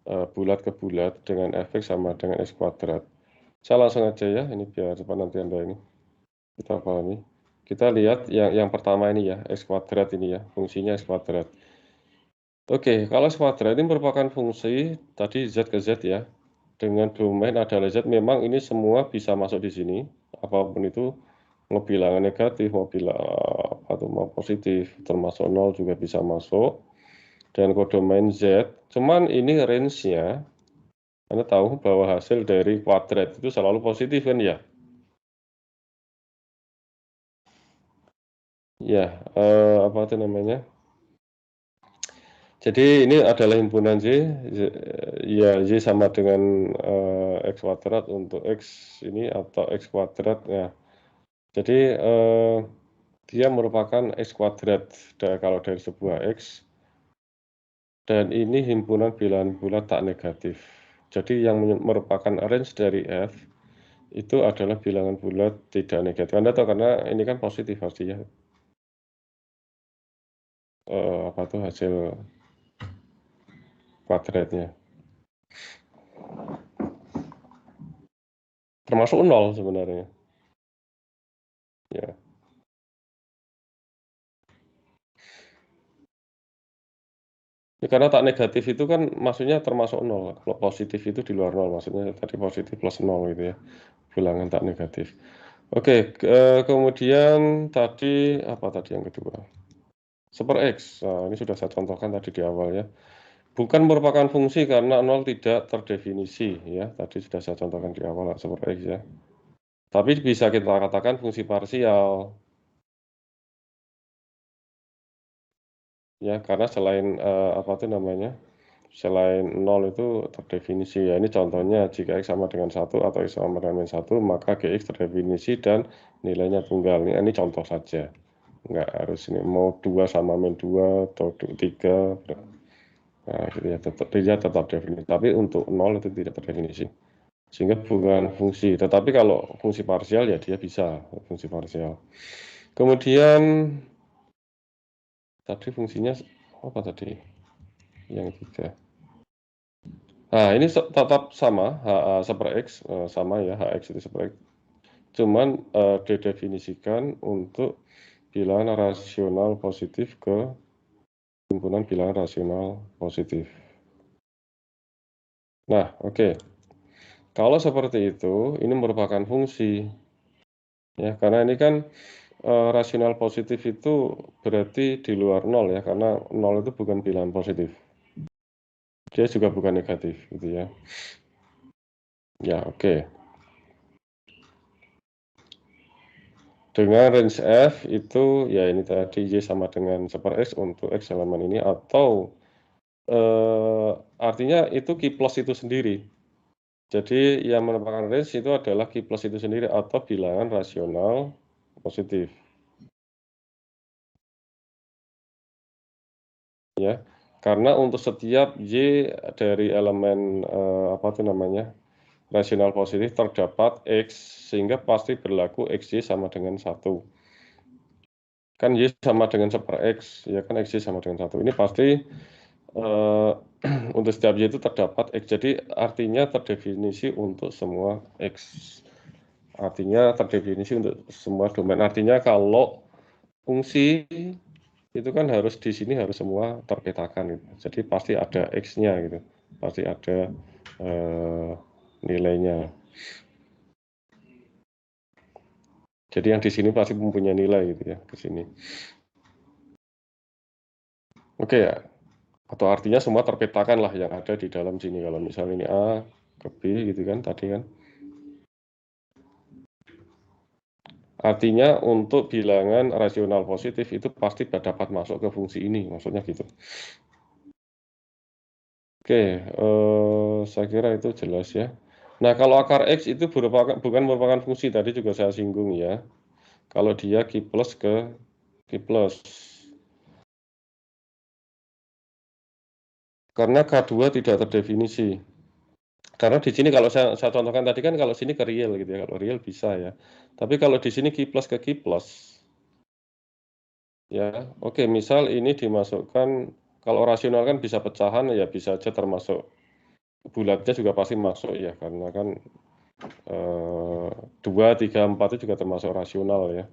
bulat ke bulat dengan fx sama dengan x kuadrat. Saya langsung aja ya, ini biar cepat nanti Anda ini kita pahami. Kita lihat yang pertama ini ya, x kuadrat ini ya, fungsinya x kuadrat. Oke, kalau x kuadrat ini merupakan fungsi tadi z ke z ya, dengan domain adalah z. Memang ini semua bisa masuk di sini, apapun itu, mau bilangan negatif, mau bilang atau mau positif, termasuk 0 juga bisa masuk, dan kodomain z. Cuman ini range-nya, Anda tahu bahwa hasil dari kuadrat itu selalu positif kan ya? Ya, apa itu namanya? Jadi ini adalah himpunan ya Y sama dengan X kuadrat untuk X ini atau X kuadrat ya. Jadi dia merupakan X kuadrat kalau dari sebuah X, dan ini himpunan bilangan bulat tak negatif. Jadi yang merupakan range dari F itu adalah bilangan bulat tidak negatif. Anda tahu karena ini kan positif pasti ya. Apa tuh hasil kuadratnya. Termasuk 0 sebenarnya. Ya. Ya, karena tak negatif itu kan maksudnya termasuk 0. Kalau positif itu di luar 0, maksudnya tadi positif plus 0 gitu ya. Bilangan tak negatif. Oke, kemudian tadi apa tadi yang kedua? Super X. Nah, ini sudah saya contohkan tadi di awal ya. Bukan merupakan fungsi karena 0 tidak terdefinisi ya. Tadi sudah saya contohkan di awal Super X ya. Tapi bisa kita katakan fungsi parsial. Ya, karena selain apa itu namanya? Selain 0 itu terdefinisi ya. Ini contohnya jika X sama dengan 1 atau X sama dengan 1, maka GX terdefinisi dan nilainya tunggal. Ini contoh saja. Enggak harus ini mau 2 sama min 2 atau 3. Nah, gitu ya, dia tetap definisi. Tapi untuk 0 itu tidak terdefinisi. Sehingga bukan fungsi. Tetapi kalau fungsi parsial ya dia bisa fungsi parsial. Kemudian tadi fungsinya apa tadi? Yang 3. Nah, ini tetap sama, super X, sama ya, HX itu super X. Cuman didefinisikan untuk bilangan rasional positif ke himpunan bilangan rasional positif. Nah, oke. Kalau seperti itu, ini merupakan fungsi. Ya, karena ini kan rasional positif itu berarti di luar 0 ya, karena 0 itu bukan bilangan positif. Dia juga bukan negatif gitu ya. Ya, oke. Dengan range F itu ya ini tadi Y sama dengan super X untuk X elemen ini, atau artinya itu Q plus itu sendiri. Jadi yang merupakan range itu adalah Q plus itu sendiri atau bilangan rasional positif. Ya, karena untuk setiap Y dari elemen apa itu namanya? Rasional positif terdapat X, sehingga pasti berlaku XY sama dengan 1. Kan Y sama dengan super X, ya kan XY sama dengan 1. Ini pasti untuk setiap Y itu terdapat X. Jadi artinya terdefinisi untuk semua X. Artinya terdefinisi untuk semua domain. Artinya kalau fungsi itu kan harus di sini harus semua terpetakan gitu. Jadi pasti ada X-nya gitu. Pasti ada nilainya. Jadi yang di sini pasti mempunyai nilai gitu ya ke sini. Oke ya. Atau artinya semua terpetakan lah yang ada di dalam sini. Kalau misalnya ini A ke B gitu kan tadi kan. Artinya untuk bilangan rasional positif itu pasti dapat masuk ke fungsi ini, maksudnya gitu. Oke, saya kira itu jelas ya. Nah, kalau akar X itu bukan merupakan fungsi, tadi juga saya singgung ya. Kalau dia Q plus ke Q plus. Karena K2 tidak terdefinisi. Karena di sini kalau saya contohkan tadi kan kalau sini ke real gitu ya, kalau real bisa ya. Tapi kalau di sini Q plus ke Q plus, ya oke, misal ini dimasukkan, kalau rasional kan bisa pecahan ya bisa aja termasuk bulatnya juga pasti masuk ya, karena kan 2, 3, 4 itu juga termasuk rasional ya.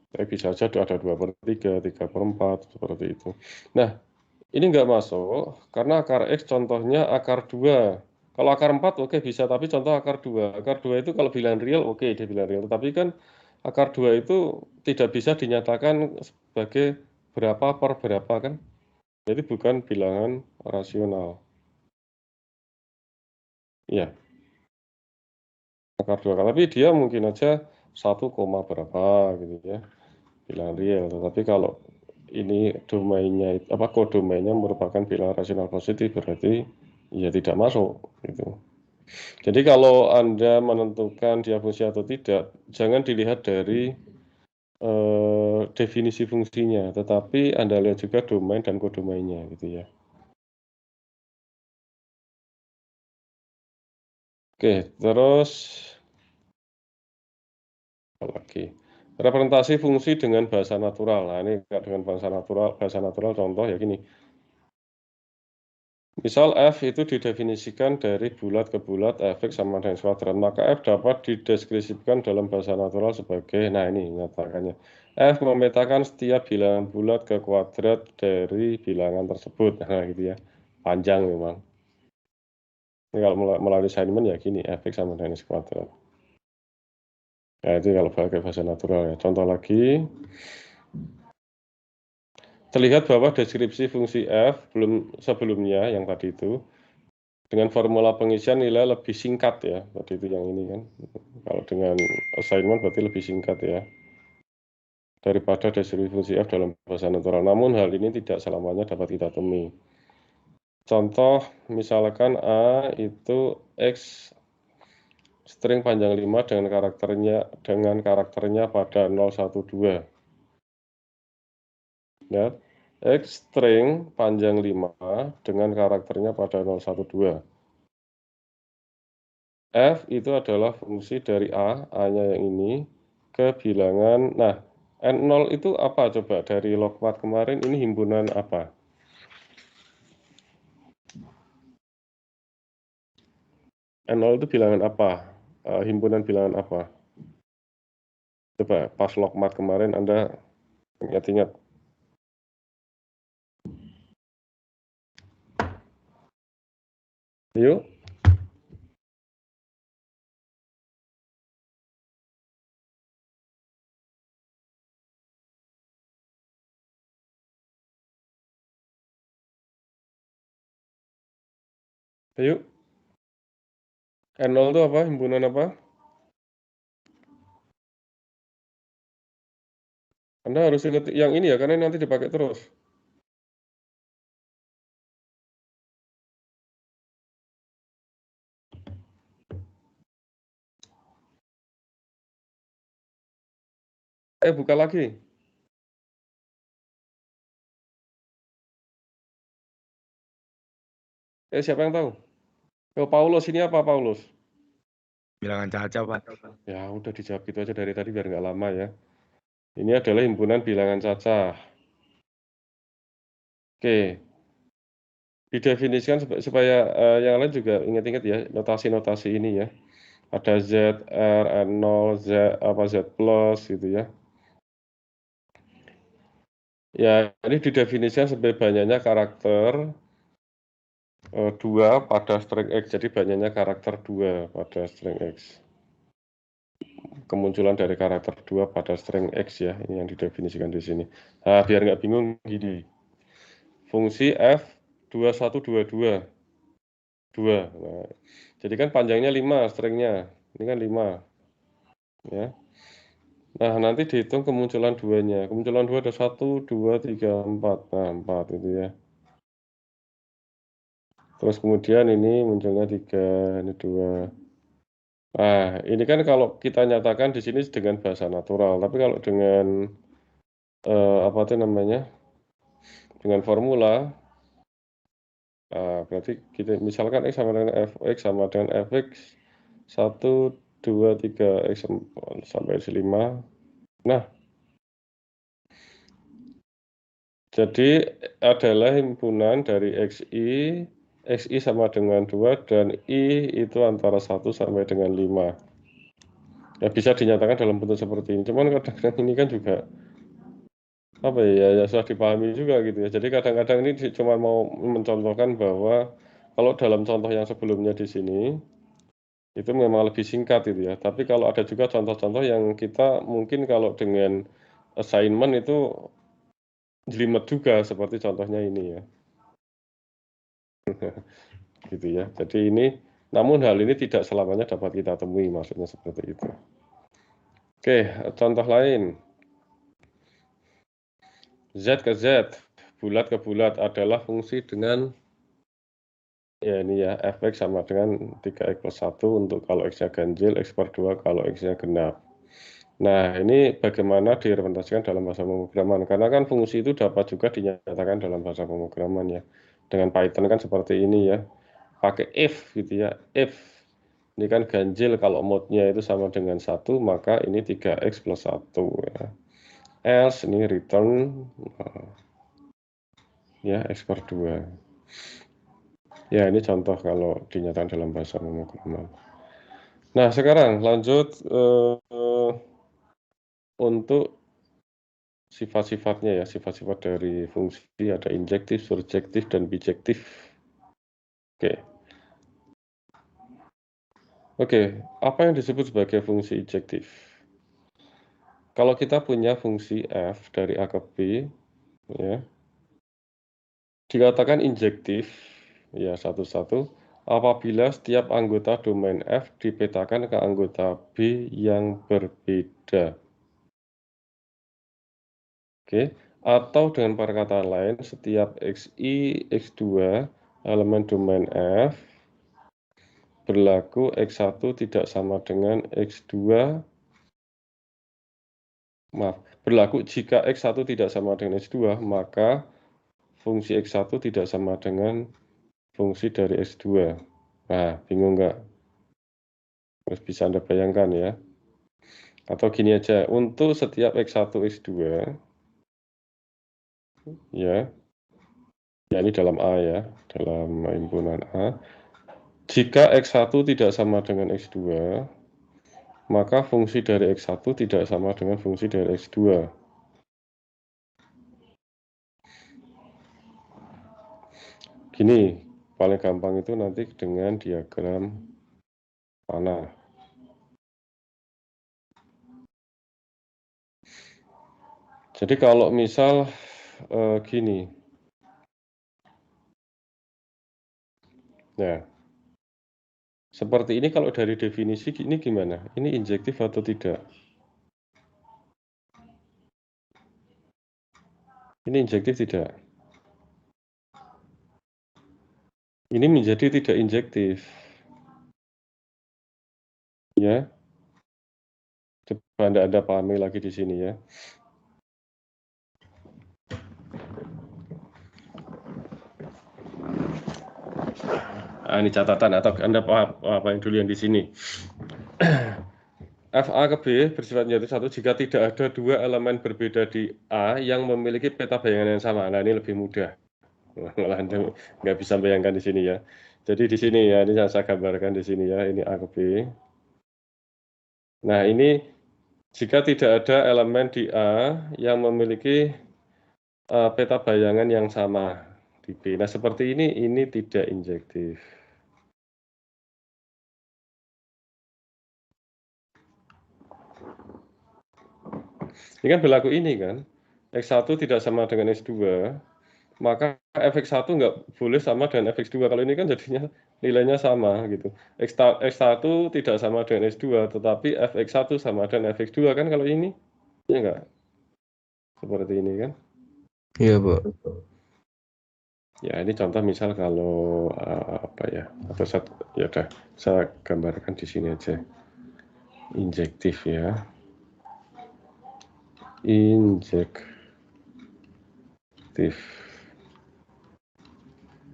Tapi bisa saja ada 2/3, 3/4, seperti itu. Nah, ini nggak masuk, karena akar X contohnya akar 2. Kalau akar 4 oke bisa, tapi contoh akar 2. Akar 2 itu kalau bilangan real oke, dia bilangan real. Tapi kan akar 2 itu tidak bisa dinyatakan sebagai berapa per berapa kan. Jadi bukan bilangan rasional. Iya, akar 2. Tapi dia mungkin aja 1, berapa gitu ya, bilangan real. Tetapi kalau ini domainnya, kodomainnya merupakan bilangan rasional positif, berarti ya tidak masuk gitu. Jadi kalau Anda menentukan dia fungsi atau tidak, jangan dilihat dari definisi fungsinya, tetapi Anda lihat juga domain dan kodomainnya gitu ya. Oke, terus apa lagi? Representasi fungsi dengan bahasa natural. Nah, ini dengan bahasa natural contoh ya gini. Misal F itu didefinisikan dari bulat ke bulat, Fx sama dengan kuadrat, maka F dapat dideskripsikan dalam bahasa natural sebagai, nah ini nyatakannya, F memetakan setiap bilangan bulat ke kuadrat dari bilangan tersebut, nah gitu ya, panjang memang. Ini kalau melalui assignment ya gini, Fx sama dengan kuadrat. Nah itu kalau pakai bahasa natural ya. Contoh lagi, terlihat bahwa deskripsi fungsi F sebelumnya yang tadi itu, dengan formula pengisian nilai lebih singkat ya, tadi itu yang ini kan. Kalau dengan assignment berarti lebih singkat ya, daripada deskripsi fungsi F dalam bahasa natural. Namun hal ini tidak selamanya dapat kita temui. Contoh, misalkan A itu X string panjang 5 dengan karakternya pada 012. Ya, X string panjang 5 dengan karakternya pada 012. F itu adalah fungsi dari A-nya yang ini, ke bilangan, nah, N0 itu apa coba? Dari logmat kemarin ini himpunan apa? N0 itu bilangan apa? Himpunan bilangan apa? Coba, pas logmat kemarin Anda ingat-ingat. Yuk. Ayo. N0 itu apa? Himpunan apa? Anda harus ingat yang ini ya, karena ini nanti dipakai terus. Buka lagi. Siapa yang tahu? Paulus, ini apa Paulus? Bilangan Caca, Pak. Ya udah dijawab gitu aja dari tadi biar nggak lama ya. Ini adalah himpunan bilangan cacah. Oke, didefinisikan supaya yang lain juga ingat-ingat ya notasi-notasi ini ya. Ada Z, R, N0, Z plus gitu ya. Ya, ini didefinisikan sebagai banyaknya karakter 2 pada string X. Jadi banyaknya karakter 2 pada string X. Kemunculan dari karakter 2 pada string X ya, ini yang didefinisikan di sini. Nah, biar nggak bingung gini. Fungsi F 2122. 2. Nah, jadi kan panjangnya 5 stringnya. Ini kan 5. Ya. Nah, nanti dihitung kemunculan 2-nya. Kemunculan 2 ada 1, 2, 3, 4. Nah, 4 itu ya. Terus kemudian ini munculnya 3, ini 2. Nah, ini kan kalau kita nyatakan di sini dengan bahasa natural. Tapi kalau dengan apa itu namanya? Dengan formula, berarti kita misalkan X sama dengan Fx sama dengan Fx 1, 2, 3, X sampai 5. Nah, jadi adalah himpunan dari XI XI sama dengan 2 dan I itu antara 1 sampai dengan 5. Ya bisa dinyatakan dalam bentuk seperti ini. Cuman kadang-kadang ini kan juga apa ya sudah dipahami juga gitu ya. Jadi kadang-kadang ini cuma mau mencontohkan bahwa kalau dalam contoh yang sebelumnya di sini itu memang lebih singkat gitu ya. Tapi kalau ada juga contoh-contoh yang kita mungkin kalau dengan assignment itu jelimet juga seperti contohnya ini ya. Gitu ya. Jadi ini namun hal ini tidak selamanya dapat kita temui, maksudnya seperti itu. Oke, contoh lain. Z ke Z, bulat ke bulat adalah fungsi dengan ya ini ya, fx sama dengan 3x plus 1 untuk kalau x-nya ganjil, x per 2 kalau x-nya genap. Nah, ini bagaimana direpresentasikan dalam bahasa pemrograman. Karena kan fungsi itu dapat juga dinyatakan dalam bahasa pemrograman ya. Dengan Python kan seperti ini ya. Pakai if gitu ya. If ini kan ganjil kalau mode-nya itu sama dengan 1, maka ini 3x plus 1 ya. Else ini return ya x per 2. Ya, ini contoh kalau dinyatakan dalam bahasa pemrograman. Nah, sekarang lanjut untuk sifat-sifatnya ya, sifat-sifat dari fungsi ada injektif, surjektif, dan bijektif. Oke, apa yang disebut sebagai fungsi injektif? Kalau kita punya fungsi f dari A ke B, ya, dikatakan injektif, ya satu-satu, apabila setiap anggota domain f dipetakan ke anggota B yang berbeda. Oke, atau dengan perkataan lain, setiap xi, x2 elemen domain f berlaku x1 tidak sama dengan x2, maaf, berlaku jika x1 tidak sama dengan x2, maka fungsi x1 tidak sama dengan fungsi dari x2. Nah, bingung nggak? Terus bisa Anda bayangkan ya. Atau gini aja, untuk setiap x1, x2, ya ini dalam A ya, dalam himpunan A. Jika x1 tidak sama dengan x2, maka fungsi dari x1 tidak sama dengan fungsi dari x2. Gini, paling gampang itu nanti dengan diagram panah. Jadi kalau misal gini, nah seperti ini kalau dari definisi ini gimana? Ini injektif atau tidak? Ini injektif tidak? Ini menjadi tidak injektif. Ya. Coba Anda pahami lagi di sini ya. Nah, ini catatan atau Anda apa yang dulu yang di sini. FA ke B bersifat menjadi satu jika tidak ada dua elemen berbeda di A yang memiliki peta bayangan yang sama. Nah, ini lebih mudah. Malah Anda nggak bisa bayangkan di sini ya. Jadi di sini ya, ini yang saya gambarkan di sini ya, ini A ke B. Nah, ini jika tidak ada elemen di A yang memiliki peta bayangan yang sama di B. Nah, seperti ini tidak injektif. Ini kan berlaku ini kan, X1 tidak sama dengan X2, maka fx1 nggak boleh sama dengan fx2. Kalau ini kan jadinya nilainya sama gitu. X1 tidak sama dengan X2, tetapi fx1 sama dengan fx2 kan kalau ini, ya nggak? Seperti ini kan? Iya, Pak. Ya, ini contoh misal kalau apa ya, atau ya udah saya gambarkan di sini aja. Injektif ya.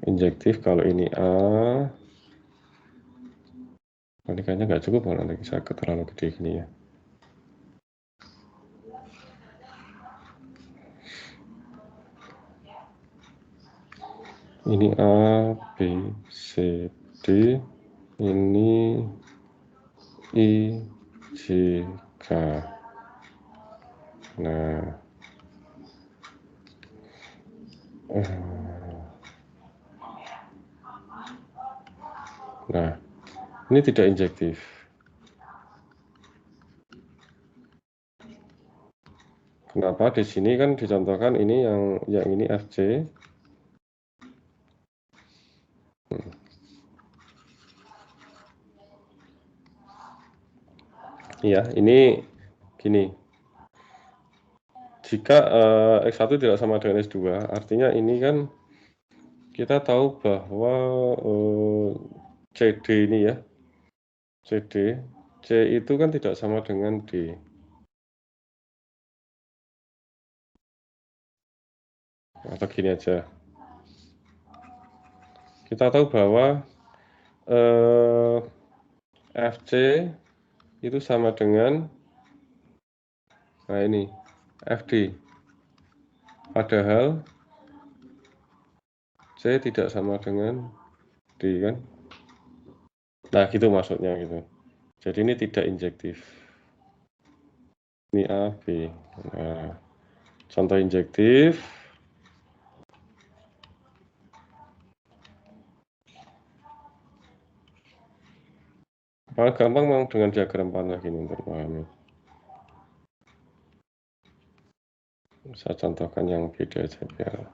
Injektif kalau ini A, ini kayaknya nggak cukup kalau lagi saya terlalu gede gini ya. Ini A, B, C, D. Ini I, J, K. Nah, ini tidak injektif. Kenapa? Di sini kan dicontohkan ini yang ini FC. Ya, ini gini. Jika X1 tidak sama dengan S2, artinya ini kan kita tahu bahwa CD ini ya, CD, C itu kan tidak sama dengan D. Atau gini aja. Kita tahu bahwa FC itu sama dengan, nah ini, FD. Padahal C tidak sama dengan D kan. Nah gitu maksudnya gitu. Jadi ini tidak injektif. Ini A, B. Nah, contoh injektif. Paling gampang memang dengan diagram panah gini untuk memahami. Saya contohkan yang beda aja biar.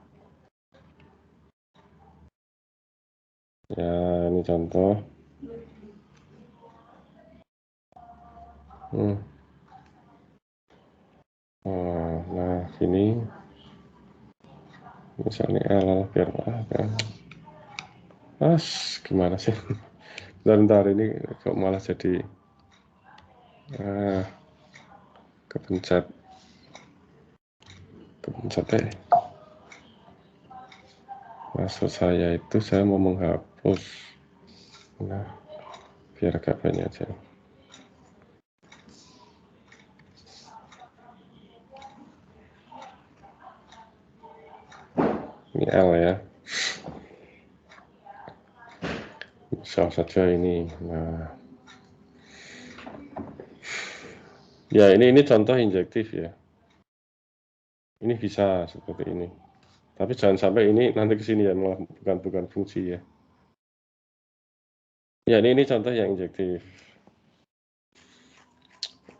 Ya, ini contoh. Nah, gini. Misalnya L biar kan. Gimana sih? Bentar ini kok malah jadi kepencet maksud saya itu saya mau menghapus. Nah, biar agak banyak aja. Ini L ya. Misal saja ini. Nah, ya ini contoh injektif ya. Ini bisa seperti ini. Tapi jangan sampai ini nanti ke sini ya, malah bukan fungsi ya. Ya ini contoh yang injektif.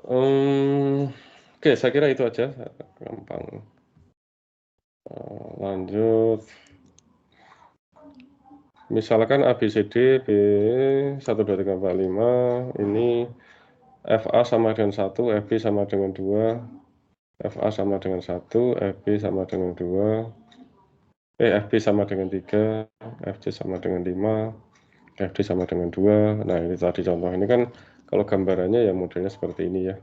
Oke, saya kira itu aja, gampang. Lanjut. Misalkan ABCD B 1, 2, 3, 4, 5 ini FA sama dengan 1, FB sama dengan 2, FA sama dengan 1, FB sama dengan 2, FB sama dengan 3, FC sama dengan 5, FD sama dengan 2. Nah ini tadi contoh, ini kan kalau gambarannya ya modelnya seperti ini ya.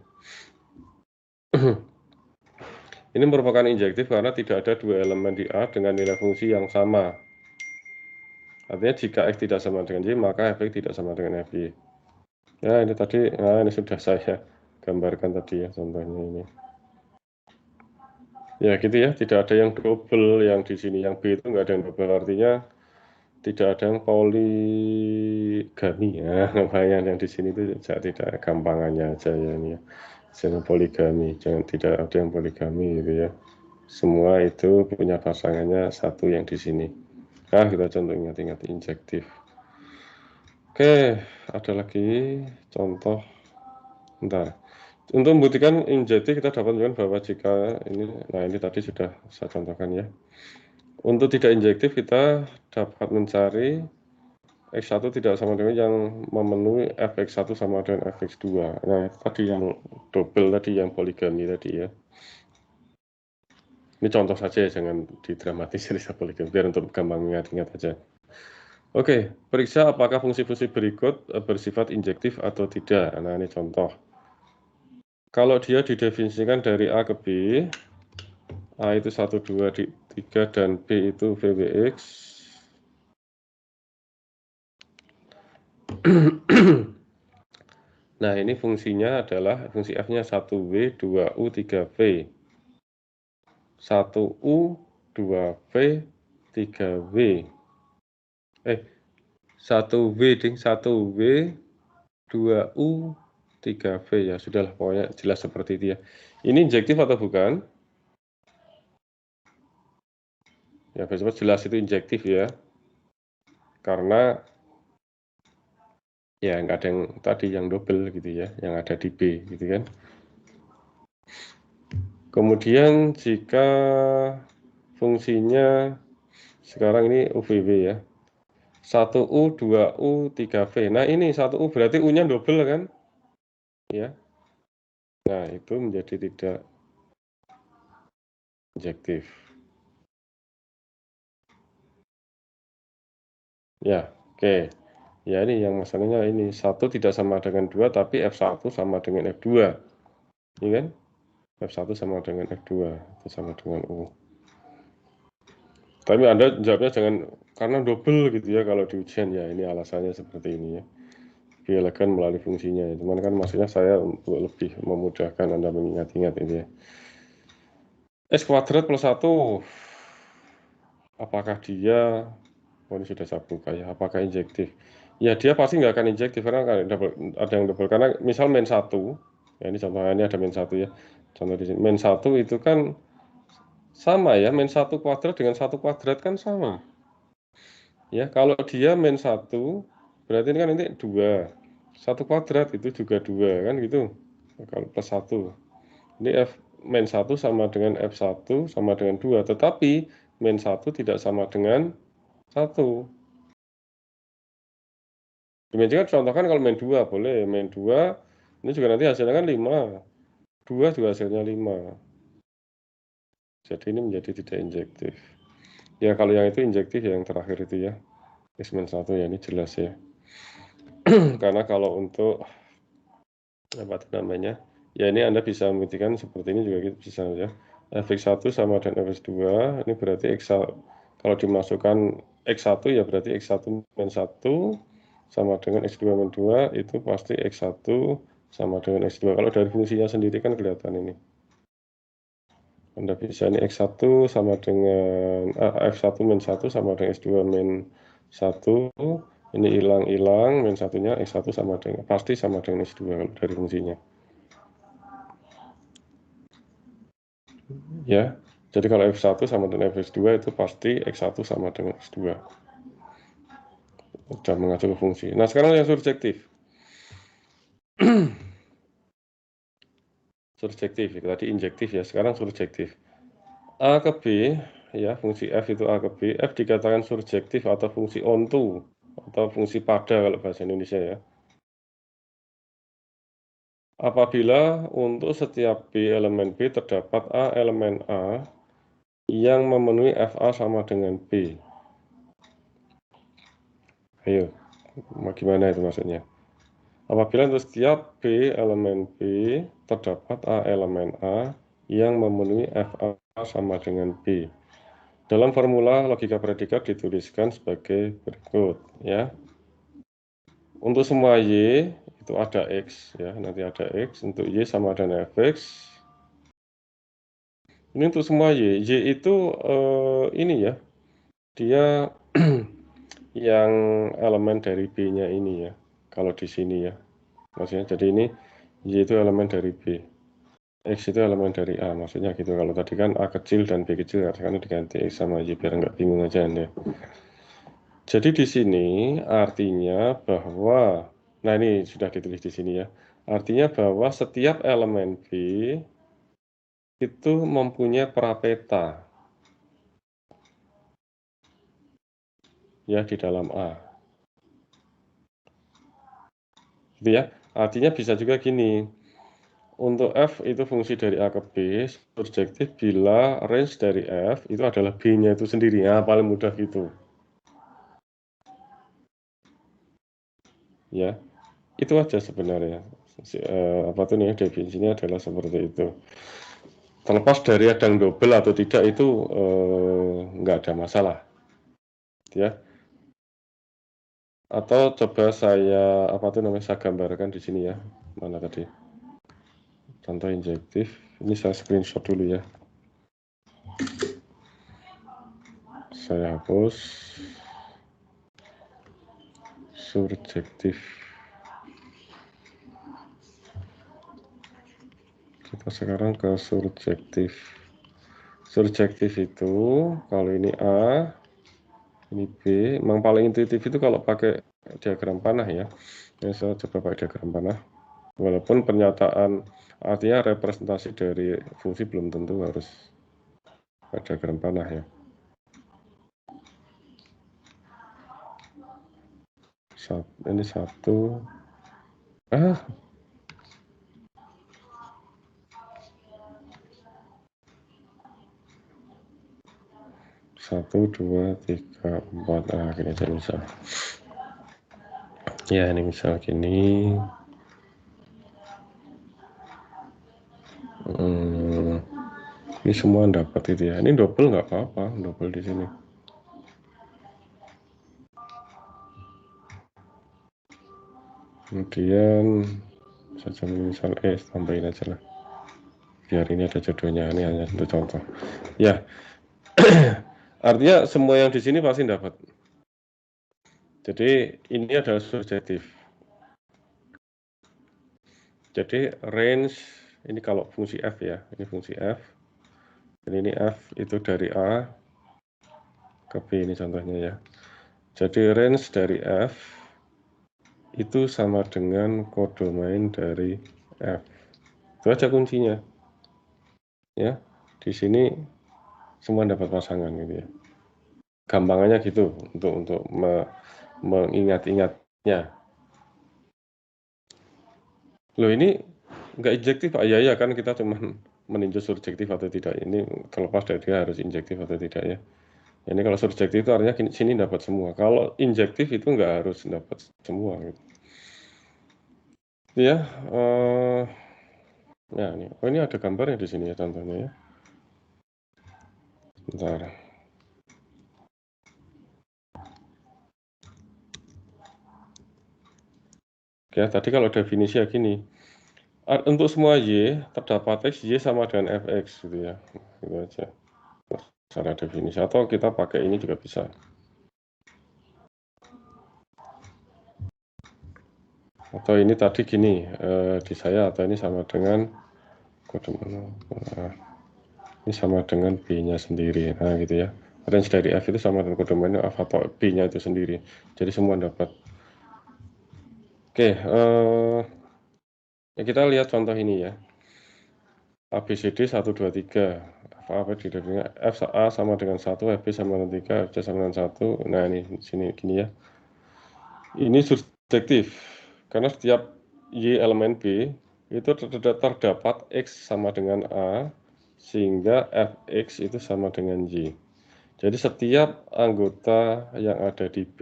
Ini merupakan injektif karena tidak ada dua elemen di A dengan nilai fungsi yang sama. Artinya jika X tidak sama dengan Y, maka Fx tidak sama dengan Fy. Ya ini tadi, nah ini sudah saya gambarkan tadi ya contohnya ini. Ya gitu ya, tidak ada yang double yang di sini, yang B itu nggak ada yang double, artinya tidak ada yang poligami ya. Yang di sini itu tidak gampangannya aja ya ini ya. Jangan poligami, tidak ada yang poligami gitu ya. Semua itu punya pasangannya satu yang di sini. Nah, kita contoh ingat-ingat injektif. Oke, ada lagi contoh. Bentar. Untuk membuktikan injektif kita dapat menunjukkan bahwa jika ini, nah ini tadi sudah saya contohkan ya. Untuk tidak injektif kita dapat mencari X1 tidak sama dengan yang memenuhi Fx1 sama dengan Fx2. Nah, itu tadi yang double tadi, yang poligami tadi ya. Ini contoh saja, jangan didramatisir poligami, biar untuk gampang ingat-ingat aja. Oke, periksa apakah fungsi-fungsi berikut bersifat injektif atau tidak. Nah, ini contoh. Kalau dia didefinisikan dari A ke B, A itu 1, 2, 3, dan B itu VWX. Nah, ini fungsinya adalah fungsi F-nya 1W, 2U, 3V. 1U, 2V, 3W. 1W ding, 1W, 2U, 3V ya, sudahlah pokoknya jelas seperti itu ya. Ini injektif atau bukan? Ya, jelas itu injektif ya. Karena ya nggak ada yang tadi yang double gitu ya, yang ada di B gitu kan. Kemudian jika fungsinya sekarang ini UVW ya. 1U, 2U, 3V. Nah, ini 1U berarti U-nya double kan? Ya. Nah, itu menjadi tidak injektif. Ya, oke. Ya, ini yang masalahnya ini 1 tidak sama dengan 2, tapi F1 sama dengan F2. Ini kan? F1 sama dengan F2, itu sama dengan U. Tapi Anda jawabnya jangan karena double gitu ya kalau di ujian ya, ini alasannya seperti ini ya. Lebih elegan melalui fungsinya. Cuman kan maksudnya saya untuk lebih memudahkan Anda mengingat-ingat ini ya. S kuadrat plus 1, apakah dia, oh ini sudah saya buka ya, apakah injektif? Ya dia pasti nggak akan injektif karena ada yang double, karena misal min 1, ya ini contohnya ini ada min 1 ya, contoh di sini, min 1 itu kan sama ya, min 1 kuadrat dengan 1 kuadrat kan sama. Ya, kalau dia min 1, berarti ini kan nanti 2. 1 kuadrat itu juga 2 kan gitu. Kalau plus 1. Ini F min 1 sama dengan F1 sama dengan 2, tetapi min 1 tidak sama dengan 1. Demikian contohkan kalau min 2 boleh, min 2 ini juga nanti hasilnya kan 5. 2 juga hasilnya 5. Jadi ini menjadi tidak injektif. Ya kalau yang itu injektif ya, yang terakhir itu ya. X min 1 ya, ini jelas ya. Karena kalau untuk apa itu namanya? Ya ini Anda bisa membuktikan seperti ini juga bisa ya. Fx1 sama dengan fx2, ini berarti x1 kalau dimasukkan x1 ya berarti x1 min 1 sama dengan x2 min 2, itu pasti x1 sama dengan x2. Kalau dari fungsinya sendiri kan kelihatan ini. Anda bisa ini x1 sama dengan f1 min 1 sama dengan x2 min 1. Ini hilang-hilang, min satunya x1 sama dengan pasti sama dengan x2 kalau dari fungsinya. Ya. Jadi kalau f1 sama dengan fx2 itu pasti x1 sama dengan x2. Sudah mengacu ke fungsi. Nah, sekarang yang surjektif. Surjektif, tadi injektif ya, sekarang surjektif. A ke B, ya fungsi f itu A ke B, f dikatakan surjektif atau fungsi onto, atau fungsi pada kalau bahasa Indonesia ya. Apabila untuk setiap B elemen B terdapat A elemen A yang memenuhi FA sama dengan B. Ayo, gimana itu maksudnya? Apabila untuk setiap B elemen B terdapat A elemen A yang memenuhi FA sama dengan B. Dalam formula logika predikat dituliskan sebagai berikut ya. Untuk semua Y itu ada X ya, nanti ada X, untuk Y sama dengan Fx. Ini untuk semua Y itu ini ya, dia yang elemen dari B-nya ini ya, kalau di sini ya. Maksudnya jadi ini Y itu elemen dari B, X itu elemen dari A, maksudnya gitu. Kalau tadi kan A kecil dan B kecil, sekarang diganti X sama Y biar nggak bingung aja Anda. Jadi di sini artinya bahwa, nah ini sudah ditulis di sini ya, artinya bahwa setiap elemen B itu mempunyai prapeta ya di dalam A. Gitu ya. Artinya bisa juga gini. Untuk F itu fungsi dari A ke B, surjektif bila range dari F itu adalah B-nya itu sendiri. Ya, paling mudah gitu. Ya, itu aja sebenarnya. Apa tuh nih definisinya adalah seperti itu. Terlepas dari ada yang double atau tidak itu nggak ada masalah. Ya. Atau coba saya apa tuh namanya saya gambarkan di sini ya. Mana tadi? Contoh injektif. Ini saya screenshot dulu ya. Saya hapus. surjektif. Kita sekarang ke surjektif. Surjektif itu kalau ini A, ini B. Memang paling intuitif itu kalau pakai diagram panah ya. Saya coba pakai diagram panah. Walaupun pernyataan artinya representasi dari fungsi belum tentu harus pakai diagram panah ya. Ini 1. 1, 2, 3, 4. Gini aja misal. Ya, ini misal gini. Ini semua dapat itu ya. Ini double nggak apa-apa, double di sini. Kemudian saja misal tambahin aja lah. Biar ini ada jodohnya, ini hanya untuk contoh. Ya, artinya semua yang di sini pasti dapat. Jadi ini adalah surjektif. Jadi range ini kalau fungsi f ya, ini fungsi f. Dan ini f itu dari A ke B ini contohnya ya. Jadi range dari f itu sama dengan kodomain dari f. Itu aja kuncinya. Ya, di sini semua dapat pasangan gitu ya. Gampangannya gitu untuk mengingat-ingatnya. Loh ini nggak injektif Pak? Ya kan kita cuma meninjau surjektif atau tidak. Ini terlepas dari dia harus injektif atau tidak ya. Ini kalau surjektif itu artinya sini dapat semua. Kalau injektif itu nggak harus dapat semua gitu. Ya, nah ini. Oh ini ada gambarnya di sini ya contohnya ya. Bentar. Oke, tadi kalau definisi ya gini. Untuk semua Y terdapat X, Y sama dengan Fx gitu ya. Gitu aja. Secara definisi atau kita pakai ini juga bisa. Atau ini tadi gini di saya atau ini sama dengan kode ini sama dengan B-nya sendiri. Nah gitu ya. Range dari F itu sama dengan kode mana F atau B-nya itu sendiri. Jadi semua dapat. Oke, ya kita lihat contoh ini ya. ABCD 1, 2, 3. Apa didefinisikan F A sama dengan 1, FB sama dengan 3, FC sama dengan 1. Nah ini sini gini ya. Ini surjektif karena setiap Y elemen B itu terdapat X sama dengan A sehingga Fx itu sama dengan Y. Jadi setiap anggota yang ada di B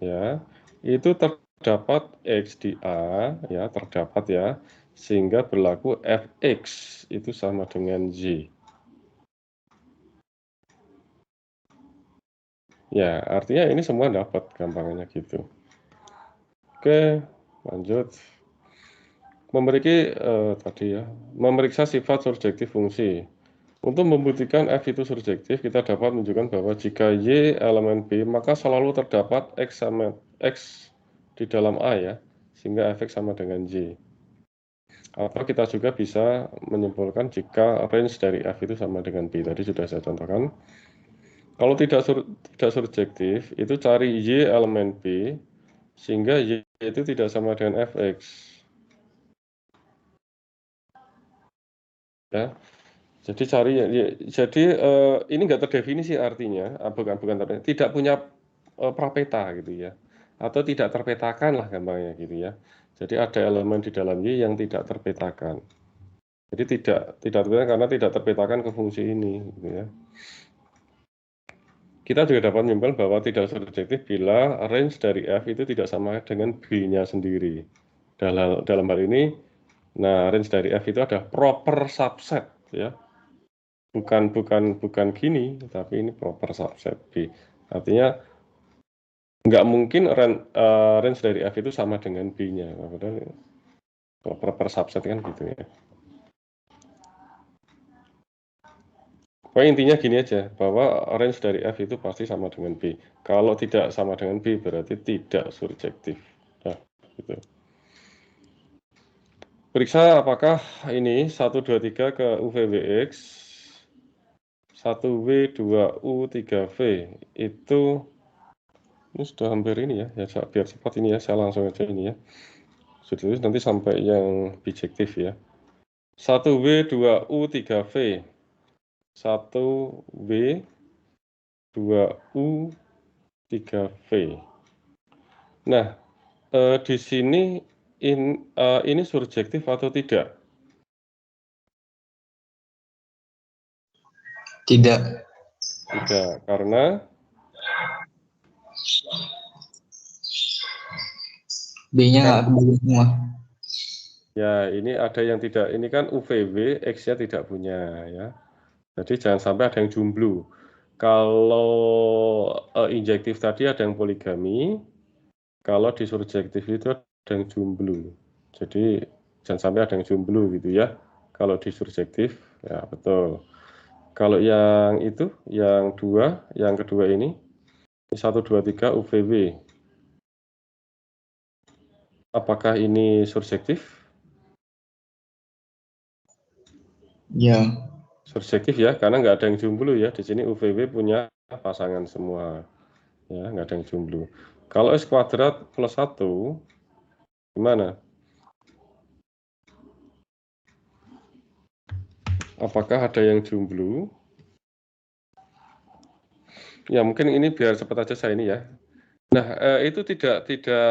ya itu terdapat X di A ya terdapat ya sehingga berlaku Fx itu sama dengan Y. Ya artinya ini semua dapat gampangannya gitu. Oke lanjut. Memeriksa sifat surjektif fungsi. Untuk membuktikan F itu surjektif, kita dapat menunjukkan bahwa jika Y elemen B, maka selalu terdapat X sama X di dalam A ya, sehingga Fx sama dengan Y. Atau kita juga bisa menyimpulkan jika range dari F itu sama dengan B. Tadi sudah saya contohkan. Kalau tidak surjektif, itu cari Y elemen B, sehingga Y itu tidak sama dengan Fx. Ya, jadi ini nggak terdefinisi artinya, bukan tidak punya prapeta gitu ya, atau tidak terpetakan lah gampangnya gitu ya. Jadi ada elemen di dalam Y yang tidak terpetakan. Jadi tidak terpetakan karena tidak terpetakan ke fungsi ini gitu ya. Kita juga dapat menyimpulkan bahwa tidak surjektif bila range dari F itu tidak sama dengan B-nya sendiri. Dalam hal ini, nah range dari F itu adalah proper subset ya. Bukan gini, tapi ini proper subset B. Artinya nggak mungkin range dari F itu sama dengan B-nya. Padahal proper subset kan gitu ya. Pokoknya intinya gini aja, bahwa range dari F itu pasti sama dengan B. Kalau tidak sama dengan B, berarti tidak surjektif. Nah, gitu. Periksa apakah ini 1, 2, 3 ke UVWX, 1W, 2U, 3V, itu ini sudah hampir ini ya, biar cepat ini ya, saya langsung aja ini ya. Sudah nanti sampai yang bijektif ya. 1W, 2U, 3V. 1W, 2U, 3V. Nah, di sini ini surjektif atau tidak? Tidak. Tidak, karena B-nya nggak kebagi semua. ya ini ada yang tidak, ini kan UVW, X-nya tidak punya ya. Jadi jangan sampai ada yang jomblo. Kalau injektif tadi ada yang poligami, kalau di surjektif itu ada yang jomblo. Jadi jangan sampai ada yang jomblo gitu ya. Kalau di surjektif, ya betul. Kalau yang itu, yang kedua ini 1, 2, 3 UVW. Apakah ini surjektif? Ya. Surjektif ya, karena nggak ada yang jomblo ya. Di sini UVW punya pasangan semua. Ya, nggak ada yang jomblo. Kalau X kuadrat plus 1, gimana? Apakah ada yang jomblo? Ya, mungkin ini biar cepat aja saya ini ya. Nah, itu tidak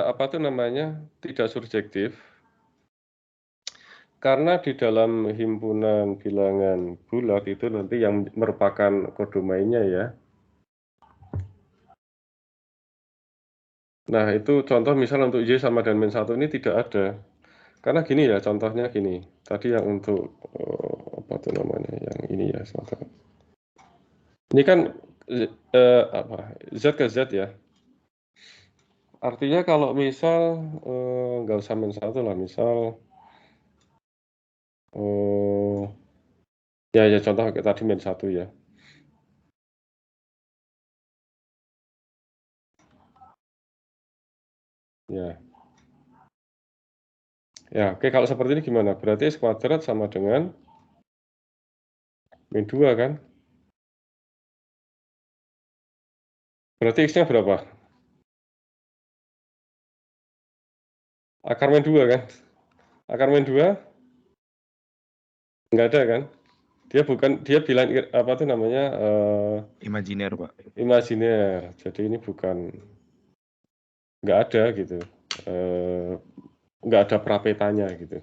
apa tuh namanya, tidak surjektif. Karena di dalam himpunan bilangan bulat itu nanti yang merupakan kodomainnya ya. Nah, itu contoh misal untuk Y sama dengan min 1 ini tidak ada. Karena gini ya, contohnya gini. Tadi yang untuk apa tuh namanya, yang ini ya, contoh. Ini kan Z ke Z ya. Artinya kalau misal nggak usah min 1 lah, misal ya contoh kayak tadi min 1 ya. Ya. Ya, oke, kalau seperti ini gimana? Berarti X kuadrat sama dengan min 2 kan? Berarti X-nya berapa? Akar min 2 kan? Akar min 2 nggak ada kan? Dia bilang apa tuh namanya? Imajiner, Pak. Imajiner. Jadi ini bukan, nggak ada gitu. Nggak ada prapetanya gitu.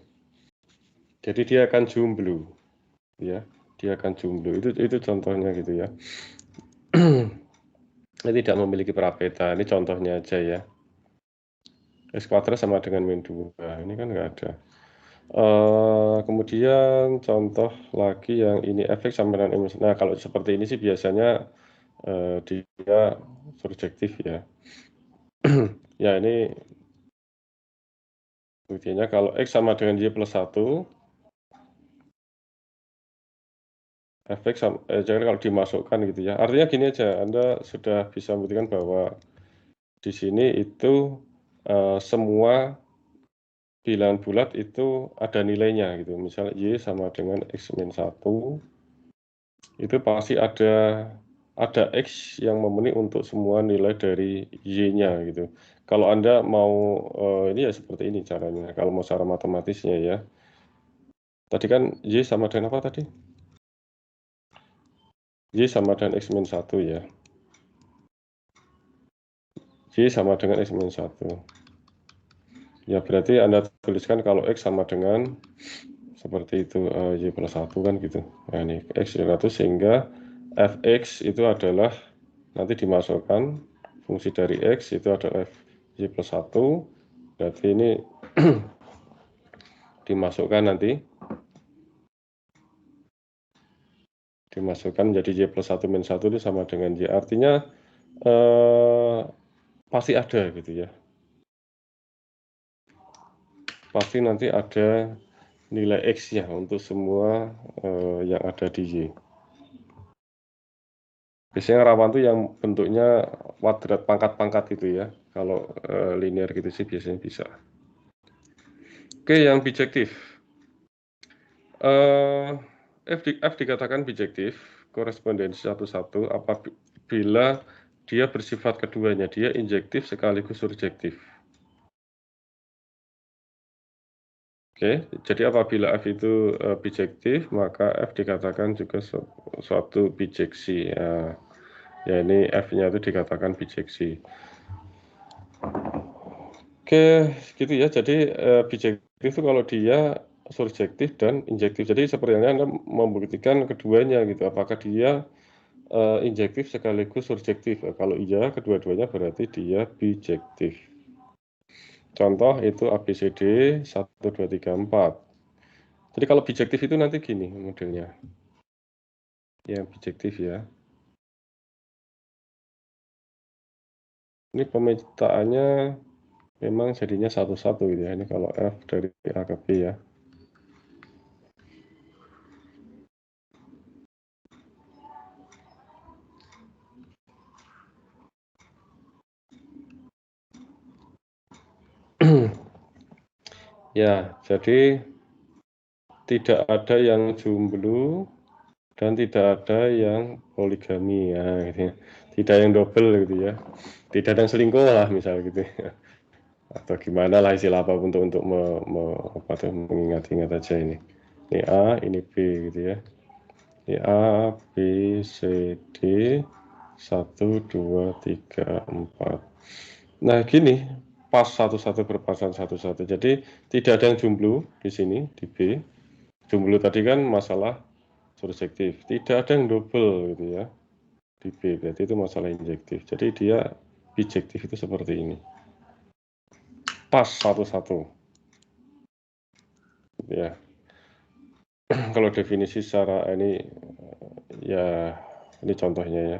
Jadi dia akan jomblo. Ya, dia akan jomblo. Itu contohnya gitu ya. Ini tidak memiliki prapeta. Ini contohnya aja ya. X kuadrat sama dengan min 2. Ini kan nggak ada. Kemudian contoh lagi yang ini efek sama dengan M. Nah, kalau seperti ini sih biasanya dia surjektif ya. Ya, ini buktinya kalau X sama dengan Y plus 1, efek sama, jangan kalau dimasukkan gitu ya. Artinya gini aja, Anda sudah bisa membuktikan bahwa di sini itu semua bilangan bulat itu ada nilainya gitu. Misalnya Y sama dengan X min 1, itu pasti ada X yang memenuhi untuk semua nilai dari Y-nya gitu. Kalau Anda mau ini ya seperti ini caranya, kalau mau secara matematisnya ya. Tadi kan Y sama dengan apa tadi? Y sama dengan X min 1 ya. Y sama dengan X min 1. Ya berarti Anda tuliskan kalau X sama dengan seperti itu, Y plus 1 kan gitu. Nah ini X 100 sehingga Fx itu adalah nanti dimasukkan fungsi dari X itu adalah Y plus 1. Berarti ini dimasukkan nanti. Dimasukkan menjadi Y plus 1 min 1 itu sama dengan Y. Artinya pasti ada gitu ya. Pasti nanti ada nilai X-nya untuk semua yang ada di Y. Biasanya rawan tuh yang bentuknya kuadrat pangkat-pangkat gitu ya. Kalau linear gitu sih biasanya bisa. Oke, yang bijektif. F dikatakan bijektif, korespondensi satu-satu apabila dia bersifat keduanya, dia injektif sekaligus surjektif. Oke, jadi apabila F itu bijektif, maka F dikatakan juga suatu bijeksi. Ya ini F-nya itu dikatakan bijeksi. Oke, gitu ya. Jadi bijektif itu kalau dia surjektif dan injektif. Jadi sepertinya Anda membuktikan keduanya gitu. Apakah dia injektif sekaligus surjektif? Kalau iya, kedua-duanya berarti dia bijektif. Contoh itu ABCD 1, 2, 3, 4. Jadi kalau bijektif itu nanti gini modelnya. Yang bijektif ya. Ini pemetaannya memang jadinya satu-satu gitu ya. Ini kalau F dari A ke B ya. Ya, jadi tidak ada yang jomblo dan tidak ada yang poligami ya, gitu ya. Tidak yang double gitu ya. Tidak ada yang selingkuh lah misal gitu ya. Atau gimana lah istilah apapun untuk mengingat-ingat aja ini. Ini A, ini B gitu ya. Ini A, B, C, D, 1, 2, 3, 4. Nah gini, pas satu-satu berpasangan satu-satu. Jadi tidak ada yang jomblo di sini di B. Jomblo tadi kan masalah surjektif. Tidak ada yang double gitu ya di B. Berarti itu masalah injektif. Jadi dia bijektif itu seperti ini. Pas satu-satu. Ya. Kalau definisi secara ini ya ini contohnya ya.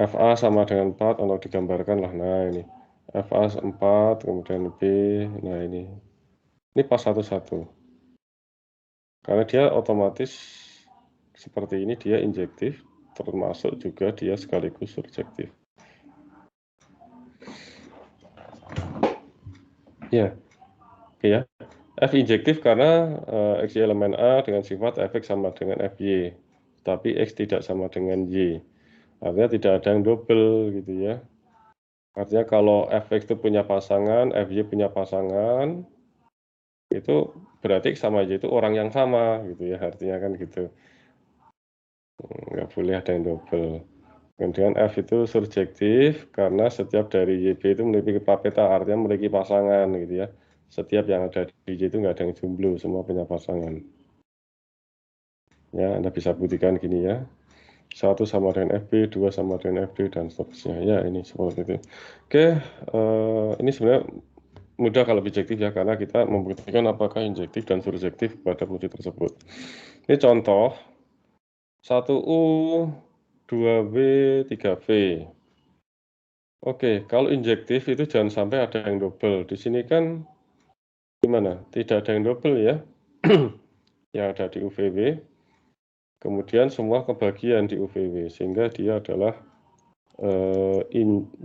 FA sama dengan 4 kalau digambarkan lah. Nah ini FA 4 kemudian B. Nah ini pas satu-satu. Karena dia otomatis seperti ini dia injektif termasuk juga dia sekaligus surjektif. Ya. Oke ya. F injektif karena XY elemen A dengan sifat Fx sama dengan Fy. Tapi X tidak sama dengan Y. Artinya tidak ada yang double gitu ya. Artinya kalau Fx itu punya pasangan, Fy punya pasangan, itu berarti X sama Y itu orang yang sama gitu ya. Artinya kan gitu. Nggak boleh ada yang double. Kemudian F itu surjektif karena setiap dari YB itu memiliki papeta, artinya memiliki pasangan gitu ya. Setiap yang ada di Y itu nggak ada yang jomblo, semua punya pasangan. Ya, Anda bisa buktikan gini ya. 1 sama dengan FB, 2 sama dengan FD, dan seterusnya. Ya, ini seperti itu. Oke, ini sebenarnya mudah kalau bijektif ya, karena kita membuktikan apakah injektif dan surjektif pada fungsi tersebut. Ini contoh, 1U, 2W, 3V. Oke, kalau injektif itu jangan sampai ada yang double. Di sini kan gimana? Tidak ada yang double ya. Yang ada di UVW. Kemudian semua kebagian di UVW, sehingga dia adalah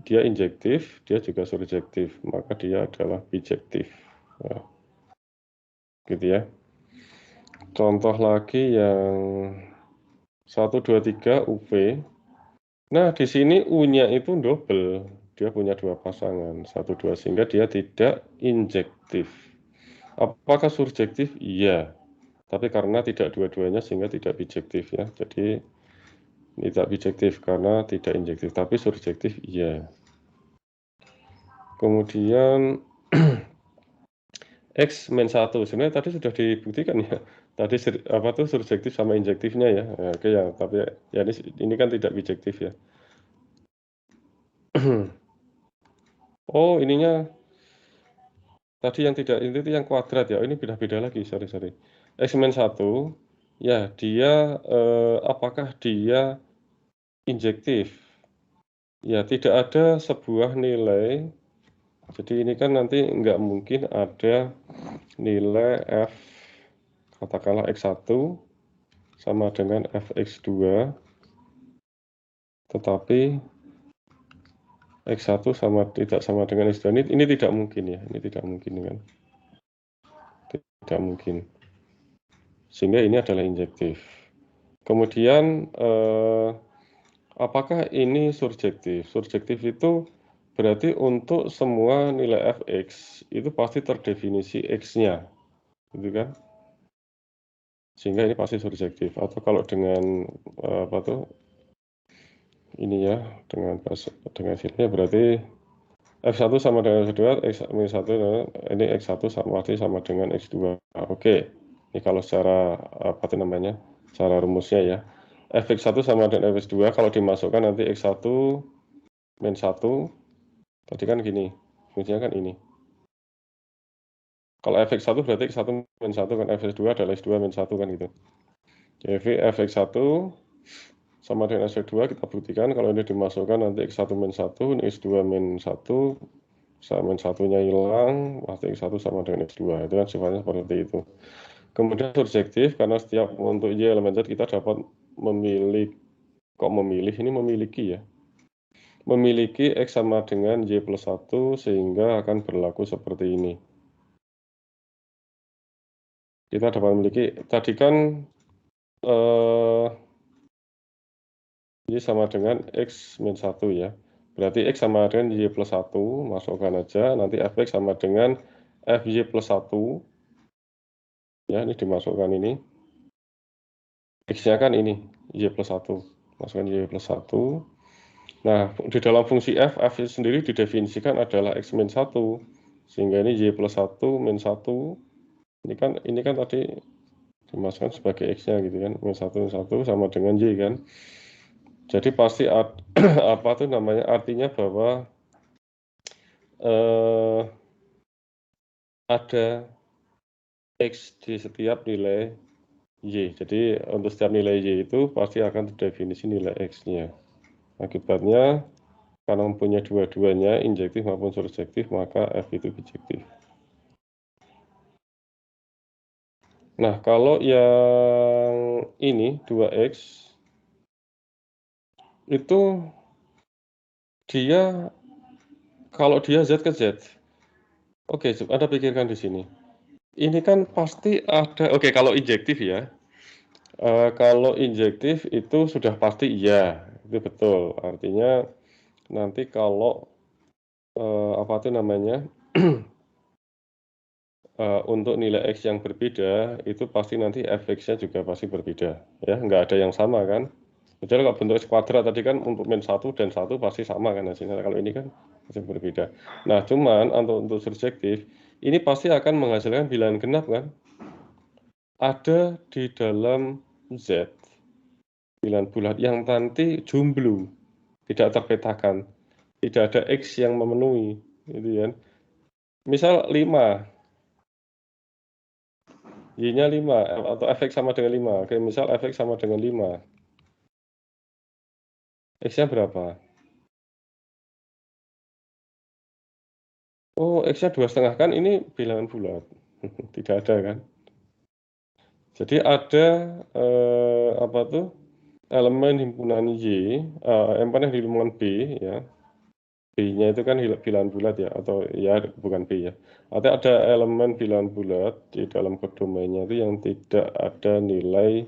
dia injektif, dia juga surjektif, maka dia adalah bijektif. Nah, gitu ya. Contoh lagi yang 1, 2, 3 UV. Nah, di sini U-nya itu double. Dia punya dua pasangan, 1, 2, sehingga dia tidak injektif. Apakah surjektif? Iya. Tapi karena tidak dua-duanya sehingga tidak bijektif ya. Jadi tidak bijektif karena tidak injektif, tapi surjektif iya. Kemudian X min 1 sebenarnya tadi sudah dibuktikan ya. Tadi apa tuh surjektif sama injektifnya ya. Ya oke ya, tapi ya ini kan tidak bijektif ya. Oh, ininya tadi yang tidak itu yang kuadrat ya. Oh, ini beda-beda lagi, sorry. X min 1 ya dia apakah dia injektif? Ya, tidak ada sebuah nilai. Jadi ini kan nanti nggak mungkin ada nilai F katakanlah X1 sama dengan Fx2 tetapi X1 tidak sama dengan X2. Ini tidak mungkin ya, ini tidak mungkin kan. Tidak mungkin. Sehingga ini adalah injektif. Kemudian apakah ini surjektif? Surjektif itu berarti untuk semua nilai fx itu pasti terdefinisi x-nya, gitu kan? Sehingga ini pasti surjektif. Atau kalau dengan apa tuh? Ini ya, dengan hasilnya berarti F1 sama dengan F2, X-1, ini X1 sama dengan X2. Oke, ini kalau secara apa itu namanya, secara rumusnya ya. Fx1 sama dengan Fx2, kalau dimasukkan nanti X1 min 1, tadi kan gini, fungsinya kan ini. Kalau Fx1 berarti X1 min 1, kan Fx2 adalah X2 min 1 kan gitu. Jadi Fx1 sama dengan X2 kita buktikan kalau ini dimasukkan nanti X1 min 1, ini X2 min 1, sama min satunya hilang, pasti X1 sama dengan X2. Itu kan sifatnya seperti itu. Kemudian surjektif, karena setiap untuk Y elemen Z kita dapat memilih, ini memiliki ya. Memiliki X sama dengan Y plus 1, sehingga akan berlaku seperti ini. Kita dapat memiliki, tadi kan Y sama dengan X min 1 ya. Berarti X sama dengan Y plus 1, masukkan aja, nanti Fx sama dengan Fy plus 1. Ya, ini dimasukkan ini. X-nya kan ini, Y plus 1. Masukkan Y plus 1. Nah, di dalam fungsi F sendiri didefinisikan adalah X min 1. Sehingga ini Y plus 1 min 1. Ini kan tadi dimasukkan sebagai X-nya gitu kan. Min 1 sama dengan Y kan. Jadi pasti apa tuh namanya, artinya bahwa ada X di setiap nilai Y. Jadi untuk setiap nilai Y itu pasti akan terdefinisi nilai X-nya. Akibatnya karena mempunyai dua-duanya, injektif maupun surjektif, maka F itu bijektif. Nah, kalau yang ini 2X itu dia, kalau dia Z ke Z. Oke, Anda pikirkan di sini. Ini kan pasti ada, oke kalau injektif ya. Kalau injektif itu sudah pasti iya, itu betul. Artinya nanti kalau apa itu namanya, untuk nilai X yang berbeda, itu pasti nanti Fx-nya juga pasti berbeda. Ya, nggak ada yang sama kan. Kecuali kalau bentuk X kuadrat tadi kan untuk min 1 dan 1 pasti sama kan hasilnya. Kalau ini kan pasti berbeda. Nah, cuman untuk surjektif, ini pasti akan menghasilkan bilangan genap kan. Ada di dalam Z, bilangan bulat yang nanti jomblo, tidak terpetakan. Tidak ada X yang memenuhi, gitu kan. Misal 5, Y-nya 5, atau Fx sama dengan 5. Oke, misal Fx sama dengan 5. X-nya berapa? Oh, X-nya 2,5 kan, ini bilangan bulat. Tidak ada kan. Jadi ada apa tuh, elemen himpunan Y, elemen himpunan B ya. B-nya itu kan bilangan bulat ya, atau ya bukan B ya. Atau ada elemen bilangan bulat di dalam kodomainnya itu yang tidak ada nilai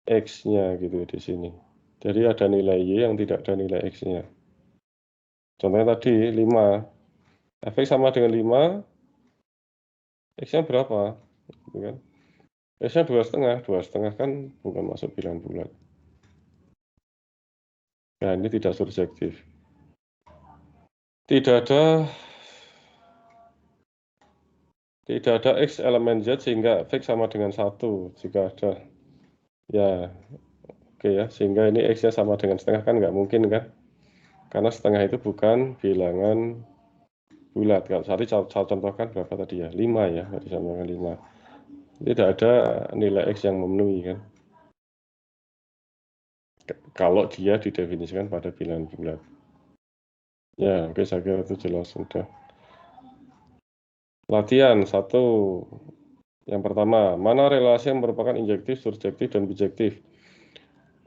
X-nya gitu di sini. Jadi ada nilai Y yang tidak ada nilai X-nya. Contohnya tadi 5. Fx sama dengan 5, X-nya berapa? Gitu kan. X-nya 2,5. 2,5 kan bukan masuk bilangan bulat. Nah, ini tidak surjektif. Tidak ada X elemen Z sehingga Fx sama dengan 1. Jika ada, ya oke ya, sehingga ini X-nya sama dengan setengah kan nggak mungkin kan. Karena setengah itu bukan bilangan bulat. Kalau tadi saya contohkan berapa tadi ya? 5 ya, disamakan 5. Tidak ada nilai X yang memenuhi kan. Kalau dia didefinisikan pada bilangan bulat. Ya, oke, saya kira itu jelas sudah. Latihan 1. Yang pertama, mana relasi yang merupakan injektif, surjektif, dan bijektif?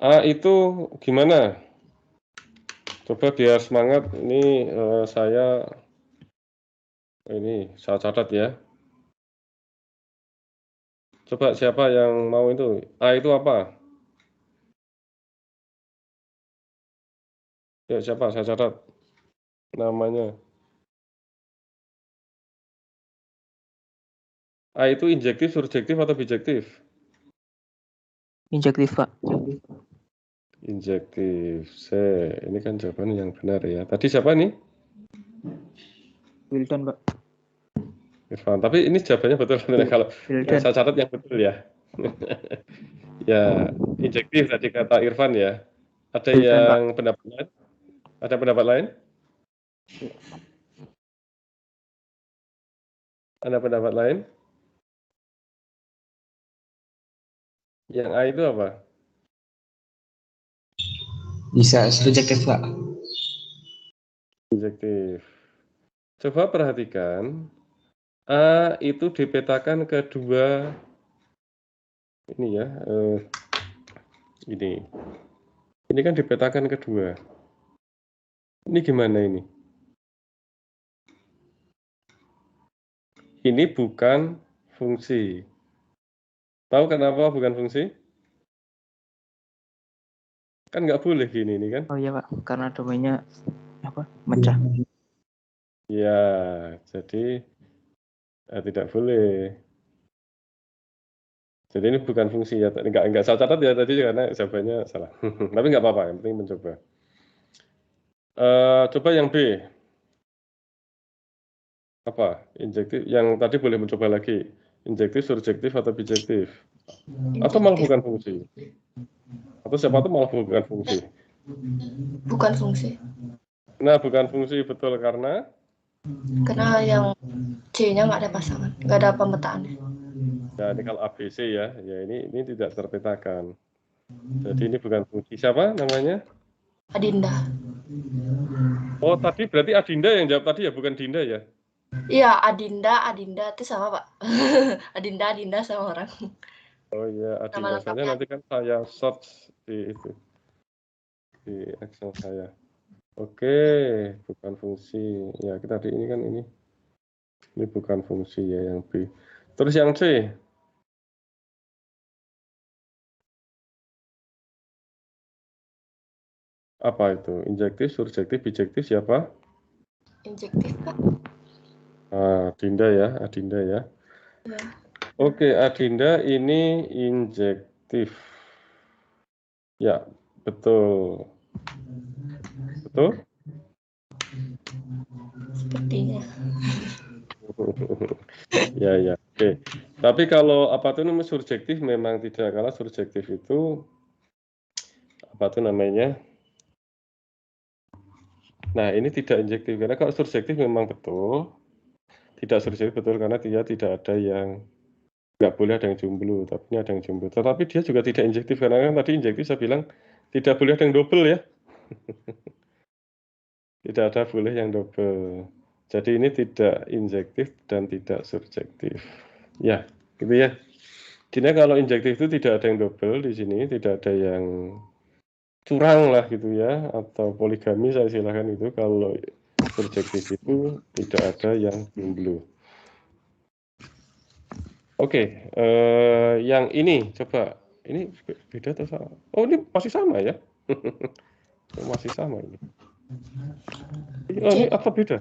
A itu gimana? Coba biar semangat, ini saya catat ya. Coba siapa yang mau itu? A itu apa? Ya, siapa? Saya catat namanya. A itu injektif, surjektif, atau bijektif? Injektif, Pak. Injektif. Ini kan jawaban yang benar ya. Tadi siapa nih? Wildan, Pak. Irfan. Tapi ini jawabannya betul. Kalau yang saya catat yang betul ya. Ya, injektif tadi kata Irfan ya. Ada Wildan, yang pendapat lain? Ada pendapat lain? Ada pendapat lain? Yang A itu apa? Bisa subjektif, Pak. Injektif. Coba perhatikan. A itu dipetakan ke dua ini ya. Ini kan dipetakan kedua. Ini gimana ini? Ini bukan fungsi. Tahu kenapa bukan fungsi? Kan nggak boleh gini nih kan? Oh iya, Pak. Karena domainnya apa? Mecah. Ya, jadi tidak boleh. Jadi ini bukan fungsi ya. Nggak saya catat ya tadi karena jawabannya salah. Tapi nggak apa-apa, yang penting mencoba. Coba yang B. Apa? Injektif. Yang tadi boleh mencoba lagi. Injektif, surjektif, atau bijektif? Atau malah bukan fungsi? Atau siapa tuh malah bukan fungsi? Bukan fungsi. Nah, bukan fungsi betul karena yang C-nya nggak ada pasangan, nggak ada pemetaannya. ya ini kalau ABC ya, ini tidak terpetakan. Jadi ini bukan fungsi. Siapa namanya? Adinda. Oh, tadi berarti Adinda yang jawab tadi ya, bukan Dinda ya? Iya, Adinda itu sama, Pak. Adinda sama orang. Oh iya, Nama Adinda saja lengkapnya. nanti kan saya search di Excel saya. Oke, bukan fungsi. Ya, kita tadi ini kan ini bukan fungsi ya yang B. Terus yang C. Apa itu? Injektif, surjektif, bijektif siapa? Injektif, Pak. Adinda ya, Adinda ya. Ya. Oke, Adinda ini injektif. Ya, betul. Betul? Sepertinya. Ya. Oke. Tapi kalau apa tuh namanya surjektif memang tidak, karena surjektif itu apa tuh namanya? Nah, ini tidak injektif karena kalau surjektif memang betul. Tidak surjektif betul karena dia tidak ada yang nggak boleh ada yang jomblo, tapi ini ada yang jomblo. Tetapi dia juga tidak injektif karena kan tadi injektif saya bilang tidak boleh ada yang double ya. Tidak ada boleh yang double. Jadi ini tidak injektif dan tidak surjektif. Ya, gitu ya. Jadi kalau injektif itu tidak ada yang double di sini, tidak ada yang curang lah gitu ya, atau poligami saya silakan itu. Kalau surjektif itu tidak ada yang jomblo. Oke, yang ini coba, ini beda atau sama? Oh ini masih sama ya? Masih sama ini. Oh ini apa beda?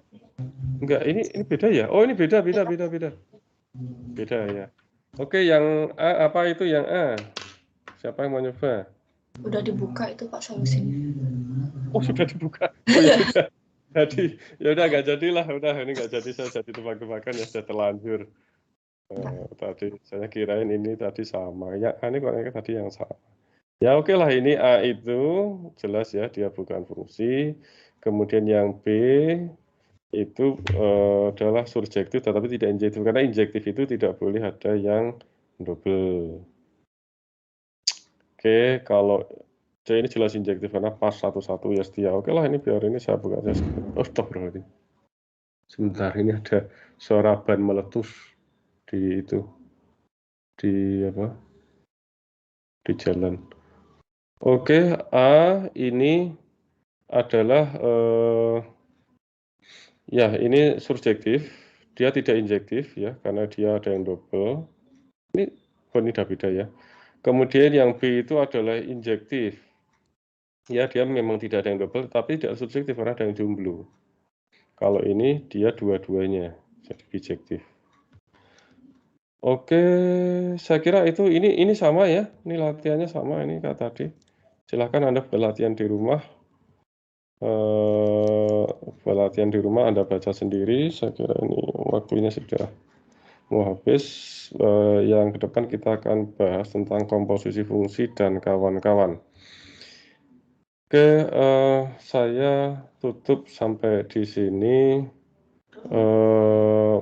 Enggak, ini beda ya? Oh ini beda. Beda ya. Oke, yang A apa itu yang A? Siapa yang mau nyoba? Udah dibuka itu Pak solusinya. Oh sudah dibuka. Oh ya sudah. Jadi ya udah nggak jadilah, udah ini nggak jadi, saya jadi tebak-tebakan ya sudah terlanjur. Tadi saya kirain ini tadi sama ya, ini kok tadi yang sama. Ya oke lah, ini A itu jelas ya dia bukan fungsi. Kemudian yang B itu adalah surjektif tetapi tidak injektif karena injektif itu tidak boleh ada yang double. Oke, kalau C ini jelas injektif karena pas satu-satu ya setia. Oke lah, ini biar ini saya buka saja. Oh stop bro, ini sebentar, ini ada suara ban meletus di itu, di apa, di jalan. Oke, A ini adalah ya ini surjektif, dia tidak injektif ya karena dia ada yang double. Ini udah beda ya. Kemudian yang B itu adalah injektif. Ya dia memang tidak ada yang double tapi tidak subjektif karena ada yang jomblo. Kalau ini dia dua-duanya jadi bijektif. Oke, saya kira itu ini sama ya. Ini latihannya sama ini kayak tadi. Silahkan Anda berlatihan di rumah. Berlatihan di rumah Anda baca sendiri. Saya kira ini waktunya sudah mau habis. Yang ke depan kita akan bahas tentang komposisi fungsi dan kawan-kawan. Oke, saya tutup sampai di sini.